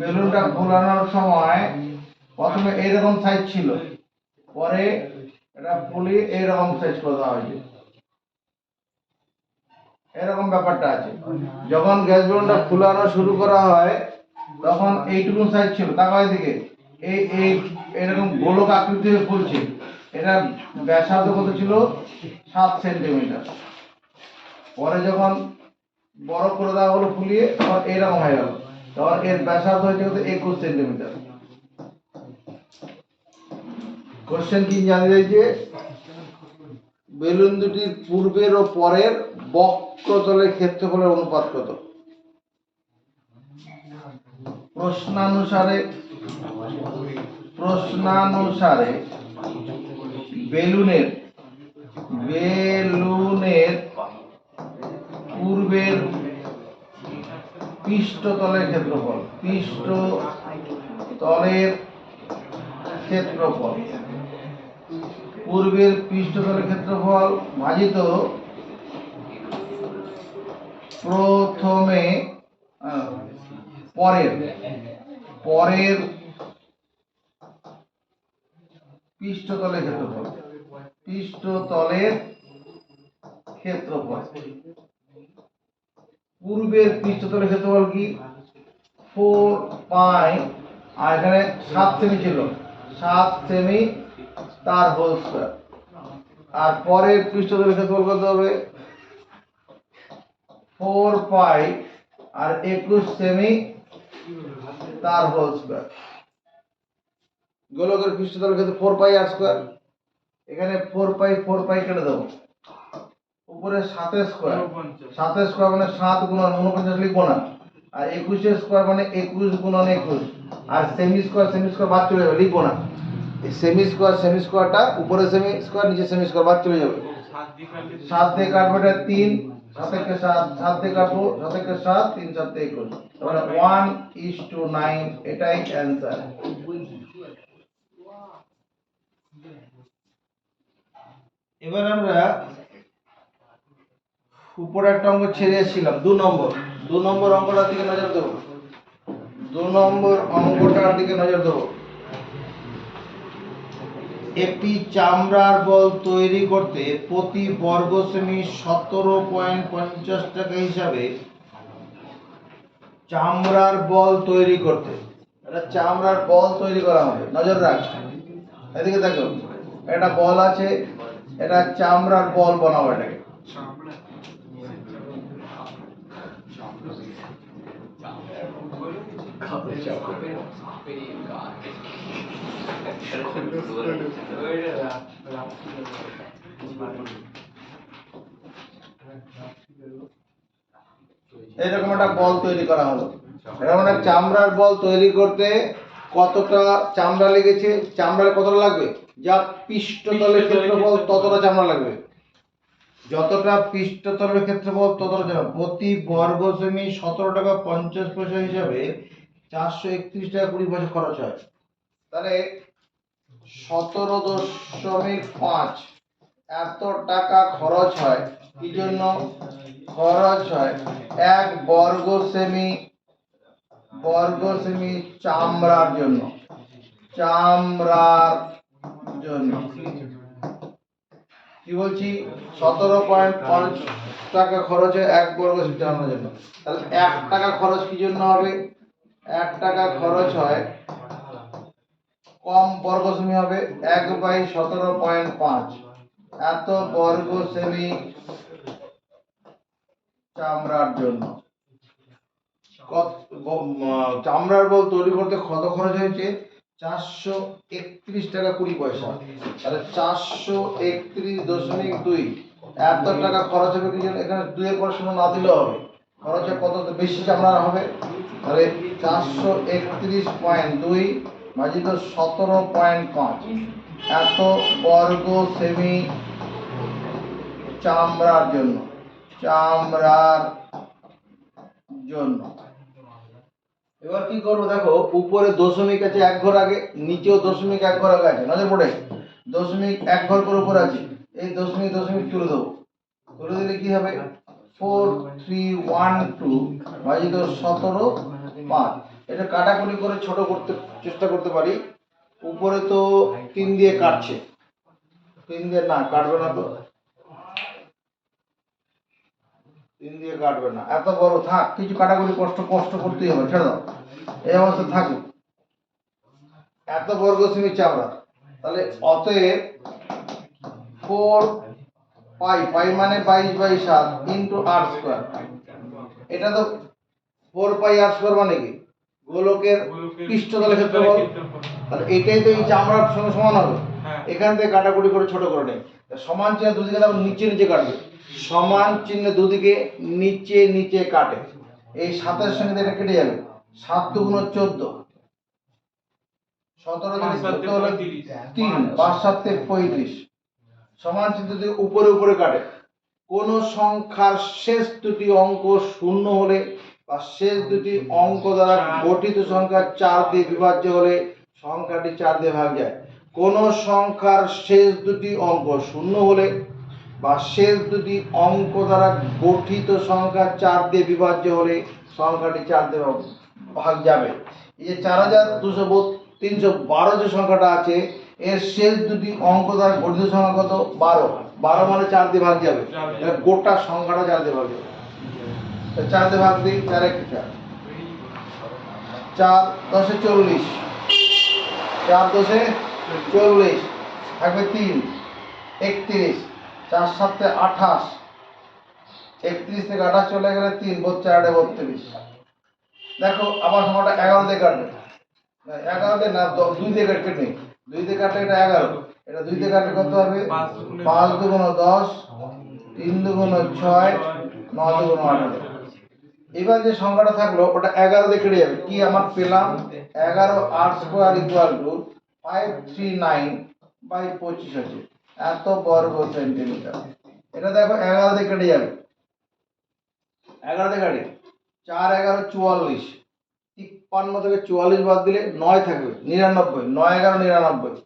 বেলুনটা ফুলানোর সময় প্রথমে এইরকম সাইজ ছিল পরে এটা ফুলিয়ে এইরকম সাইজ করে দেওয়া হয়েছে এরকম ব্যাপারটা আছে যখন গ্যাস বেলুনটা ফুলানো শুরু করা হয় তখন এইটুকু সাইজ ছিল তাকাও এদিকে এই এই এরকম গোলক আকৃতি হয়ে ফুলছে এটা ব্যাসার্ধ কত ছিল 7 সেন্টিমিটার পরে যখন বড় করে দেওয়া হলো ফুলিয়ে তখন এইরকম হয়ে গেল তখন এর ব্যাসার্ধ হয়েছে কত 21 সেন্টিমিটার কোশ্চেন কি জানা যাচ্ছে বেলুন দুটির পূর্বের ও পরের বক্রতলের ক্ষেত্রফলের অনুপাত কত প্রশ্নানুসারে বেলুনের পূর্বের পৃষ্ঠতলের ক্ষেত্রফল পূর্বের পৃষ্ঠতলের ক্ষেত্রফল ভাজিত প্রথমে পরের পৃষ্ঠতলের ক্ষেত্রফল পূর্বের পৃষ্ঠতলের ক্ষেত্রফল কি 4 পাই আর এখানে 7 সেমি ছিল 7 সেমি তার হোল স্কয়ার আর পরের পৃষ্ঠতলের ক্ষেত্রফল কত হবে 4 পাই আর 21 সেমি তার হোল স্কয়ার গোলকের পৃষ্ঠতলের ক্ষেত্রে 4 পাই আর স্কয়ার এখানে 4 পাই কেটে দেবো উপরে 7 স্কয়ার মানে 7 গুণন 49 লিখবো না আর 21 স্কয়ার মানে 21 গুণন 21 আর সেমি স্কয়ার বাদ চলে যাবে লিখবো না এই সেমি স্কয়ারটা উপরে সেমি স্কয়ার নিচে সেমি স্কয়ার বাদ চলে যাবে 7 দিয়ে কাটবো এটা 3 7 থেকে 7 দিয়ে কাটবো 7 থেকে 7 3 7 থেকে 21 তাহলে 1:9 এটাই অ্যানসার এবার আমরা উপরে একটা অঙ্ক ছেড়ে এসেছিলাম 2 নম্বর অঙ্কটার দিকে নজর দেবো 2 নম্বর অঙ্কটার দিকে নজর দেবো একটি চামড়ার বল তৈরি করতে প্রতি বর্গ সেমি 17.50 টাকা হিসাবে চামড়ার বল তৈরি করতে এটা চামড়ার বল তৈরি করা হবে নজর রাখ এদিকে দেখো একটা বল আছে এটা চামড়ার বল বানাবো এটাকে এরকম একটা বল তৈরি করা হলো এরকম একটা চামড়ার বল তৈরি করতে কতটা চামড়া লেগেছে চামড়ার কতটা লাগবে যা পৃষ্ঠতলের ক্ষেত্রফল ততটা চামড়া লাগবে যতটা পৃষ্ঠতলের ক্ষেত্রফল ততটা জানা প্রতি বর্গ সেমি 17 টাকা 50 পয়সা হিসাবে 431 টাকা 20 পয়সা খরচ হয়। তাহলে 17.5 এত টাকা খরচ হয়। কি জন্য খরচ হয়? এক বর্গ সেমি চামড়ার জন্য। কি বলছি? 17.5 টাকা খরচ হয় এক বর্গ সেমি চামড়ার জন্য। তাহলে 1 টাকা খরচ কি জন্য হবে? 1 টাকা খরচ হয় কম বর্গ সেমি হবে 1/17.5 এত বর্গ সেমি চামড়ার জন্য। চামড়ার বল তৈরি করতে কত খরচ হয়েছে? 431 টাকা 20 পয়সা। তাহলে 431.2 এত টাকা খরচ হবে কি জন্য? এখানে 2 এর পর শূন্য না দিলেও হবে। খরচ কত বেশি চামড়া হবে? তাহলে 431.2 ভাজিত 17.5 এত বর্গ সেমি চামড়ার জন্য। এবার কি করবো দেখো, উপরে দশমিক আছে এক ঘর আগে, নিচেও দশমিক এক ঘর আগে আছে, নজর পড়ে দশমিক এক ঘর করে উপরে আছে, এই দশমিক তুলে দেবো। তুলে দিলে কি হবে? 4312 ভাজিত 17.5। এটা কাটাকুটি করে ছোট করতে চেষ্টা করতে পারি। উপরে তো 3 দিয়ে কাটছে, 3 দিয়ে না কাটবে না, তো 3 দিয়ে কাটবে না, এত বড় থাক, কিছু কাটাকুটি কষ্ট করতেই হবে, ছেড়ে দাও, এই অবস্থা থাকুক। এত বর্গ সেমি চামড়া, তাহলে অতএব 4 পাই মানে 22/7 ইন্টু r স্কয়ার। এটা তো 4 পাই r স্কয়ার মানে কি? গোলকের পৃষ্ঠতলের ক্ষেত্রফল। তাহলে এটাই তো এই চামড়ার সঙ্গে সমান হবে। এখান থেকে কাটাকুটি করে ছোট করে নেই। সমান চিহ্ন দুদিকে তারপর নিচে কাটবে। সমান চিহ্ন দুদিকে নিচে কাটে। এই 7 এর সঙ্গে এটা কেটে যাবে। 7 × 14, 17 থেকে 14 হলে 3, 5 7 35। সমান চিহ্ন দিয়ে উপরে কাটে। কোন সংখ্যার শেষ দুটি অঙ্ক শূন্য হলে বা শেষ দুটি অঙ্ক দ্বারা গঠিত সংখ্যা 4 দিয়ে বিভাজ্য হলে সংখ্যাটি 4 দিয়ে ভাগ যায়। কোন সংখ্যার শেষ দুটি অঙ্ক শূন্য হলে বা শেষ দুটি অঙ্ক দ্বারা গঠিত সংখ্যা 4 দিয়ে বিভাজ্য হলে সংখ্যাটি 4 দিয়ে ভাগ যাবে। এই যে 4212 যে সংখ্যাটা আছে, এর শেষ দুটি অঙ্ক দ্বারা গঠিত সংখ্যা কত? 12। 12 মানে 4 দিয়ে ভাগ যাবে, তাহলে গোটা সংখ্যাটা 4 দিয়ে ভাগ যাবে। 4 দিয়ে ভাগ দিই, 4 1 4, 4 10 এ 40, 4 10 এ 40 থাকবে 3 31, 4 7 এ 28, 31 থেকে 28 চলে গেলে 3 4 32। দেখো আবার সংখ্যাটা 11 দিয়ে কাটবে, 11 দিয়ে না 2 দিয়ে কাটবে, নেই 2 দিয়ে কাটলে এটা 11, এটা 2 দিয়ে কাটলে কত হবে? 5 2 × 10, 3 2 × 6, 9 2 × 18। এবার যে সংখ্যাটা থাকলো ওটা 11 দিয়ে কেটে যাবে। কি আমার পেলাম? 11 r স্কয়ার ইকুয়াল টু 539/25 আছে এত বর্গ সেন্টিমিটার। এটা দেখো 11 দিয়ে কেটে যাবে, 11 দিয়ে কাটে 4 11 44, 53 থেকে 44 বাদ দিলে 9 থাকবে, 99, 9 11 99।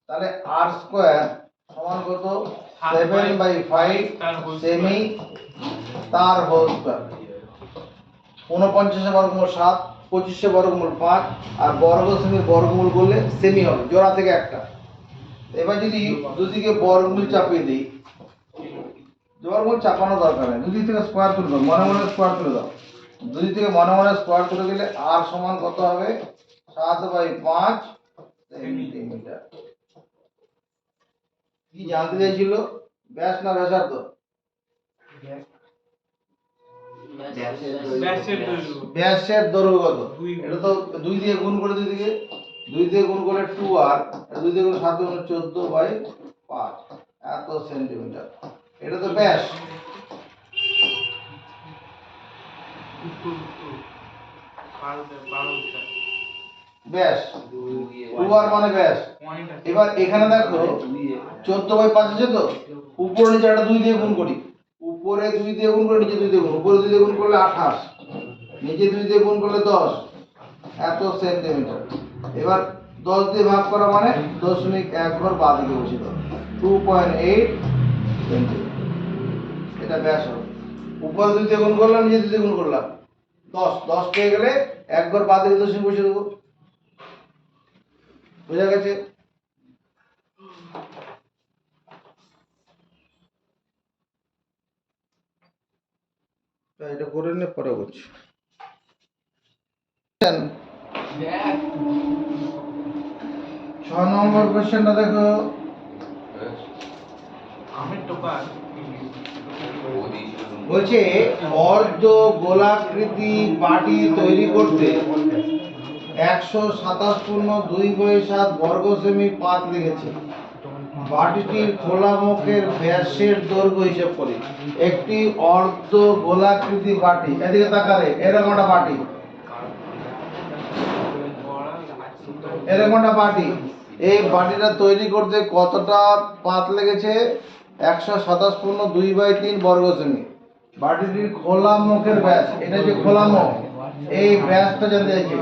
তাহলে r স্কয়ার সমান কত? 7/5 সেমি তার হোল স্কয়ার। 49 এর বর্গমূল 7, 25 এর বর্গমূল 5, আর বর্গ সেমির বর্গমূল করলে সেমি হবে, জোড়া থেকে একটা। এবার যদি দুদিকে বর্গমূল চাপিয়ে দিই, বর্গমূল চাপানো দরকার নেই, দুদিক থেকে স্কয়ার তুলে দাও, মনে স্কয়ার তুলে দাও। দুদিক থেকে মনে স্কয়ার তুলে দিলে r সমান কত হবে? 7/5 সেন্টিমিটার। কি জানতে চাইছিল? ব্যাস না ব্যাসার্ধ? ব্যাসের দৈর্ঘ্য কত? এটা তো 2 দিয়ে গুণ করে, 2 দিয়ে গুণ করলে 2r, 2 দিয়ে গুণ 7 গুণ 14/5 এত সেন্টিমিটার। এটা তো ব্যাস। ব্যাস 2r মানে ব্যাস। এবার এখানে দেখো 14/5 আছে তো, উপর নিচে একটা 2 দিয়ে গুণ করি, উপরে 2 দিয়ে গুণ করে নিচে 2 দিয়ে গুণ, উপরে 2 দিয়ে গুণ করলে 28, নিচে 2 দিয়ে গুণ করলে 10, এত সেন্টিমিটার। এবার 10 দিয়ে ভাগ করা মানে 0.1 ঘর বাঁ দিকে বসিয়ে দাও, 2.8 সেন্টিমিটার। এটা ব্যাস হবে। উপরে 2 দিয়ে গুণ করলাম, নিচে 2 দিয়ে গুণ করলাম, 10 পেয়ে গেলে 1 ঘর বাঁ দিকে দশমিক বসিয়ে দেবো। বুঝা গেছে? এটা করে নে, পরে বলছি। 6 নম্বর কোশ্চেনটা দেখো। বলছে অর্ধ গোলাকৃতি বাটি তৈরি করতে 127.2/7 বর্গ সেমি পাত লেগেছে। বাটিটির খোলা মুখের ব্যাসের দৈর্ঘ্য হিসাব করি। একটি অর্ধ গোলাকৃতি বাটি, এদিকে তাকালে এরকম একটা বাটি, এরকম একটা বাটি, এই বাটিটা তৈরি করতে কতটা পাত লেগেছে? 127.2/3 বর্গ সেমি। বাটিটির খোলা মুখের ব্যাস, এটা যে খোলা মুখ, এই ব্যাসটা জানতে চাইছে,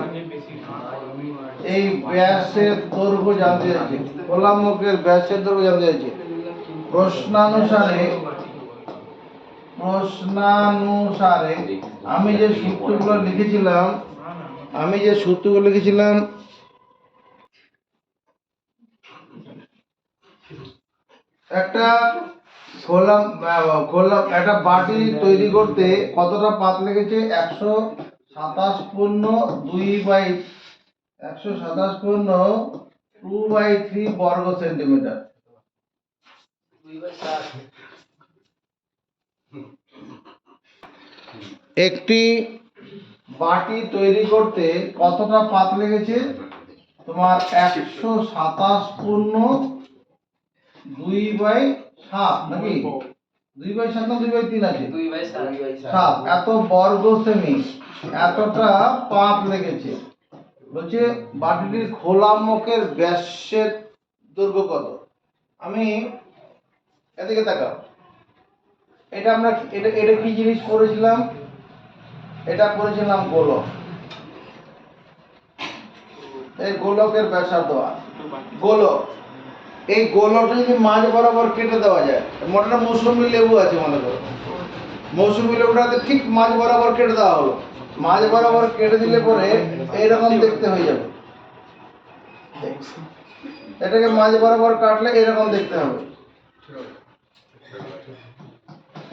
এই ব্যাসের দৈর্ঘ্য জানতে চাইছে, খোলা মুখের ব্যাসের দৈর্ঘ্য জানতে চাইছে। প্রশ্নানুসারে আমি যে সূত্রগুলো লিখেছিলাম, একটা একটা বাটি তৈরি করতে কতটা পাত লেগেছে? 127.2/3 বর্গ সেন্টিমিটার। একটি বাটি তৈরি করতে কতটা পাত লেগেছে? তোমার 127.2/7 নাকি 2/7 না 2/3 আছে? 2/7 এত বর্গ সেমি, এতটা পাত লেগেছে। বলছে বাটিটির খোলা মুখের ব্যাসের দৈর্ঘ্য কত? আমি এদিকে তাকাও, এটা আমরা এটা কি জিনিস করেছিলাম? এটা করেছিলাম গোলক। এই গোলকের ব্যাসার্ধ গোলক, এই গোলকটা যদি মাঝ বরাবর কেটে দেওয়া যায়, মোটাটা মৌসুমী লেবু আছে মনে করো, মৌসুমী লেবুটাতে ঠিক মাঝ বরাবর কেটে দেওয়া হলো, মাঝ বরাবর কেটে দিলে পরে এইরকম দেখতে হয়ে যাবে। এটাকে মাঝ বরাবর কাটলে এরকম দেখতে হবে।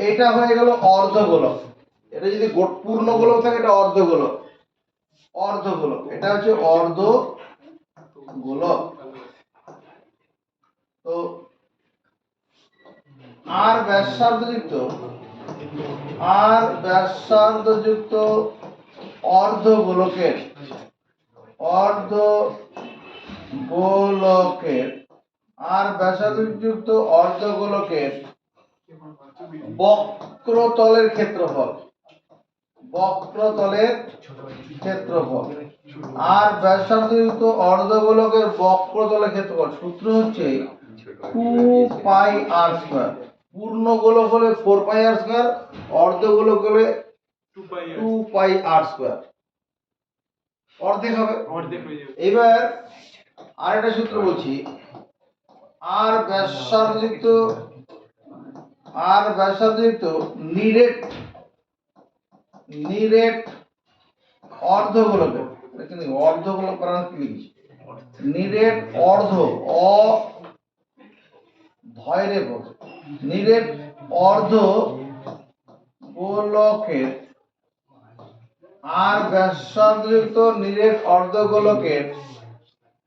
এটা হয়ে গেল অর্ধ গোলক। এটা যদি পূর্ণ গোলক থাকে এটা অর্ধ গোলক, অর্ধ গোলক, এটা হচ্ছে অর্ধ গোলক। তো আর ব্যাসার্ধযুক্ত অর্ধ গোলকের বক্রতলের ক্ষেত্রফল, আর ব্যাসার্ধযুক্ত অর্ধগোলকের বক্রতলের ক্ষেত্রফল সূত্র হচ্ছে 2πr²। পূর্ণ গোলক হলে 4πr², অর্ধগোলক হলে 2πr², অর্ধেক হবে। এবার আরেকটা সূত্র বলছি, আর ব্যাসার্ধযুক্ত নিরেট অর্ধগোলকের, অর্ধগোলক করার কি লিখছি, নিরেট নিরেট অর্ধ গোলকের আর ব্যাসার্ধযুক্ত নিরেট অর্ধগোলকের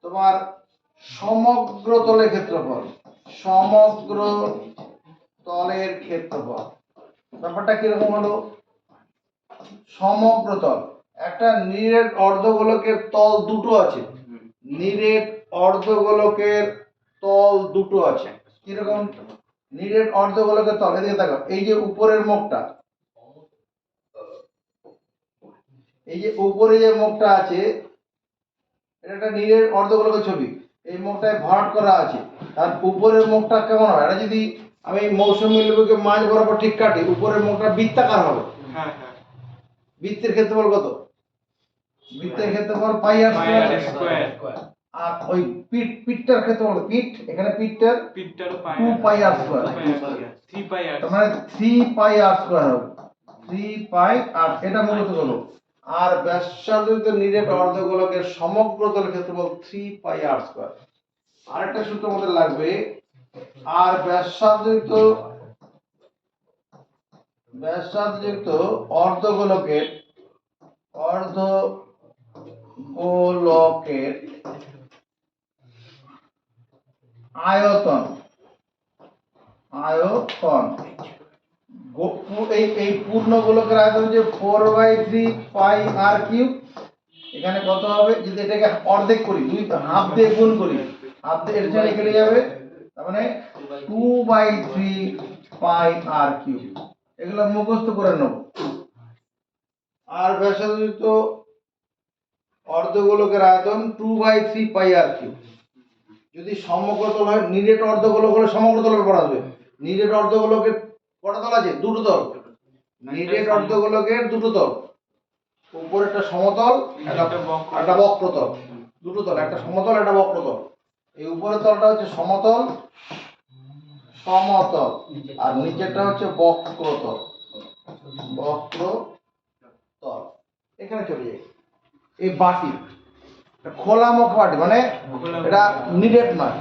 তোমার সমগ্র তলের ক্ষেত্রফল। ব্যাপারটা কিরকম হলো? সমগ্র তল, একটা নিরেট অর্ধগোলকের তল দুটো আছে, নিরেট অর্ধগোলকের তল দুটো আছে। কিরকম নিরেট অর্ধগোলকের তল? এদিকে দেখো, এই যে উপরের মুখটা, এই যে উপরে যে মুখটা আছে, এটা একটা নিরেট অর্ধগোলকের ছবি। এই মুখটায় ভরাট করা আছে, তার উপরের মুখটা কেমন হয়? এটা যদি আমি মৌসুমী লেবুকে মাঝ বরাবর ঠিক কাটি, উপরের মুখটা বৃত্তাকার হবে। হ্যাঁ হ্যাঁ বৃত্তের ক্ষেত্রফল কত? বৃত্তের ক্ষেত্রফল পাই আর স্কয়ার। আর ওই পিঠটার ক্ষেত্রফল পিঠ, এখানে পিঠটার পিঠটার 2 পাই আর স্কয়ার। 3 পাই আর তার মানে 3 পাই আর স্কয়ার হবে। 3 পাই আর এটা মূলত হলো আর ব্যাসার্ধযুক্ত নিরেট অর্ধগোলকের সমগ্র তলের ক্ষেত্রফল 3 পাই আর স্কয়ার। আরেকটা সূত্র আমাদের লাগবে, আর ব্যাসার্ধযুক্ত অর্ধগোলকের আয়তন এই পূর্ণ গোলকের আয়তন যে 4/3 পাই আর কিউব। এখানে কত হবে যদি এটাকে অর্ধেক করি, দুই হাফ দিয়ে গুণ করি, হাফ দিয়ে এর সাথে কেটে যাবে, তার মানে 2/3 পাই আর কিউব। এগুলো মুখস্থ করে নেব। আর ব্যাসার্ধযুক্ত অর্ধগোলকের আয়তন 2/3 পাই আর কিউব। যদি সমগ্রতল হয়, নিরেট অর্ধগোলক হলে সমগ্রতলের উপর আসবে। নিরেট অর্ধগোলকের কটা তল আছে? দুটো তল। নিরেট অর্ধগোলকের দুটো তল, উপরে একটা সমতল, একটা বক্রতল। দুটো তল, একটা সমতল, একটা বক্রতল। এই উপরের তলটা হচ্ছে সমতল, আর নিচেরটা হচ্ছে বক্রতল। এখানে চলে যাই। এই বাটি খোলা মুখ বাটি, মানে এটা নিরেট নয়।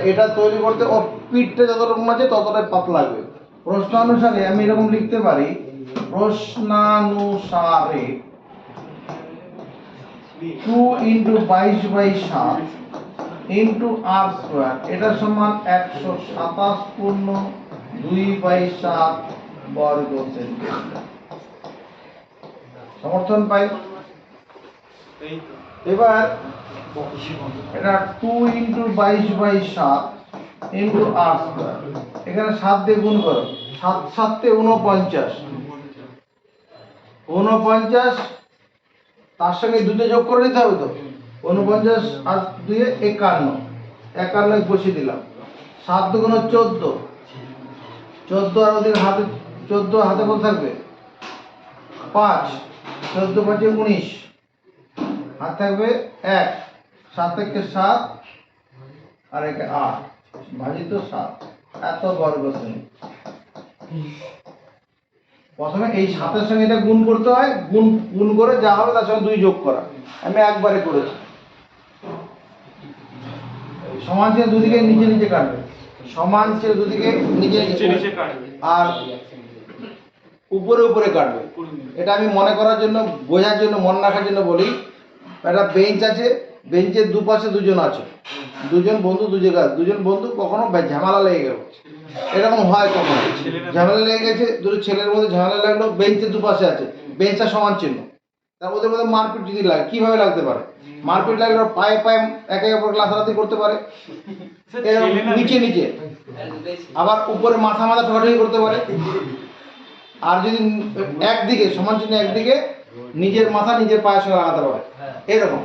এটা তৈরি করতে ও পিঠটা যতরকম আছে ততটাই পাতলা লাগবে। প্রশ্নানুসারে আমি এরকম লিখতে পারি, প্রশ্নানুসারে 2 × 22/7 ইন্টু আর স্কোয়ার, এটা সমান 127.2/7 বর্গ সেন্টিমিটার। সমর্থন পাই। এবার এটা 2 × 22/7 ইন্টু আর স্কোয়ার, এখানে 7 দিয়ে গুণ করো, 7 7 49, 49 তার সঙ্গে দুটো যোগ করে নিতে হবে তো। 49 আর 2 51, 51 বসিয়ে দিলাম। 7 × 2 = 14, 14 আর ওদের হাতে 14 হাতে কত থাকবে? 5, 14 5 19, হাত থাকবে 1, 7 থেকে 7 আর একে 8 ভাজিত 7, এত বর্গ সেমি। প্রথমে এই 7 এর সঙ্গে এটা গুণ করতে হয়, গুণ করে যা হবে তার সঙ্গে 2 যোগ করা। আমি একবারে করেছি। সমান চিহ্ন দুদিকে নিচে নিচে কাটবে, সমান চিহ্ন দুদিকে নিচে নিচে কাটবে, আর উপরে উপরে কাটবে। এটা আমি মনে করার জন্য, বোঝার জন্য, মনে রাখার জন্য বলি। একটা বেঞ্চ আছে, বেঞ্চের দুপাশে দুজন আছে, দুজন বন্ধু দু জায়গা, দুজন বন্ধু কখনো ঝামেলা লেগে গেল, এরকম হয় কখনো ঝামেলা লেগে গেছে, দুটো ছেলের মধ্যে ঝামেলা লাগলো, বেঞ্চের দুপাশে আছে, বেঞ্চটা সমান চিহ্ন, তার মধ্যে মধ্যে মারপিট যদি লাগে, কিভাবে লাগতে পারে? মারপিট লাগলে পায়ে পায়ে একে অপরকে লাথালাথি করতে পারে, এরকম নিচে নিচে, আবার উপরে মাথা মাথা ঠোকাঠুকি করতে পারে। আর যদি একদিকে সমান চিহ্ন একদিকে নিজের মাথা নিজের পায়ের সঙ্গে লাগাতে পারে, এরকম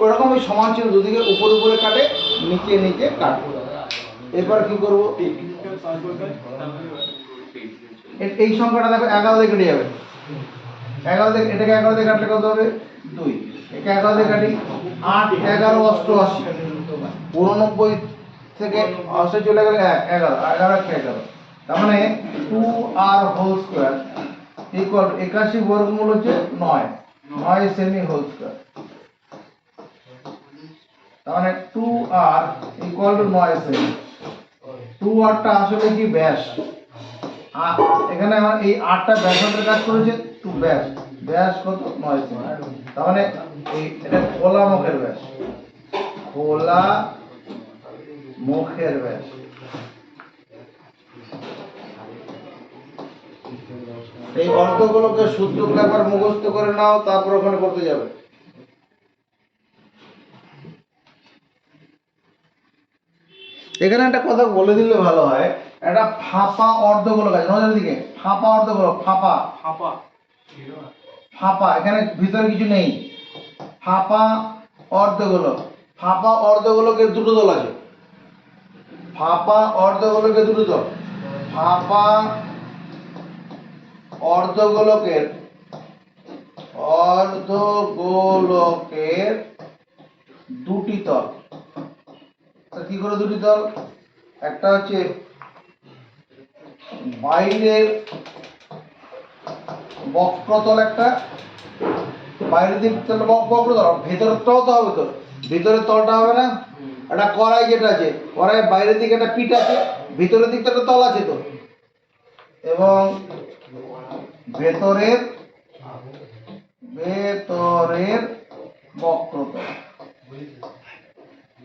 ওরকম ওই সমান চিহ্ন দুদিকে উপরে উপরে কাটে, নিচে নিচে কাটে। এরপর কি করব? এই সংখ্যাটা দেখো 11 দিয়ে কেটে যাবে। 11 দিয়ে, এটাকে 11 দিয়ে কাটলে কত হবে? 2। একে 11 দিয়ে কাটি, 8 11 88, 89 থেকে 80 চলে গেলে 11, 11 11, তার মানে 2r হোল স্কয়ার ইকুয়াল 81 বর্গমূল হচ্ছে 9 সেমি হোল স্কয়ার। তার মানে 2r equal to 9 semi. 2r টা আসলে কি? ব্যাস। আর এখানে আমার এই 8টা ব্যাসার্ধের কাজ করেছে, ব্যাস কত? 9 সেমি। তার মানে এটা খোলা মুখের ব্যাস, খোলা মুখের ব্যাস। এই অর্ধগোলকের সূত্রগুলো একবার মুখস্থ করে নাও, তারপর ওখানে করতে যাবে। এখানে একটা কথা বলে দিলে ভালো হয়, একটা ফাঁপা অর্ধগোলক আছে, নজর দিকে, ফাঁপা অর্ধগোলক, ফাঁপা ফাঁপা ফাঁপা, এখানে ভিতরে কিছু নেই, ফাঁপা অর্ধগোলক। ফাঁপা অর্ধগোলকের দুটো তল আছে, ফাঁপা অর্ধগোলকের দুটো তল, ফাঁপা অর্ধগোলকের দুটি তল। কি করে দুটি তল? একটা হচ্ছে বাইরের বক্রতল, একটা বাইরের দিক তল বক্রতল, ভেতরের তল তো হবে, তো ভিতরের তলটা হবে না। একটা কড়াই যেটা আছে, কড়াই বাইরের দিকে একটা পিঠ আছে, ভিতরের দিকটা একটা তল আছে তো, এবং ভেতরের বক্রতল।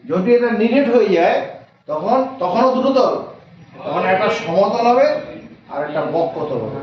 যদি এটা নিরেট হয়ে যায় তখনও দুটো তল, তখন একটা সমতল হবে আর একটা বক্রতল হবে।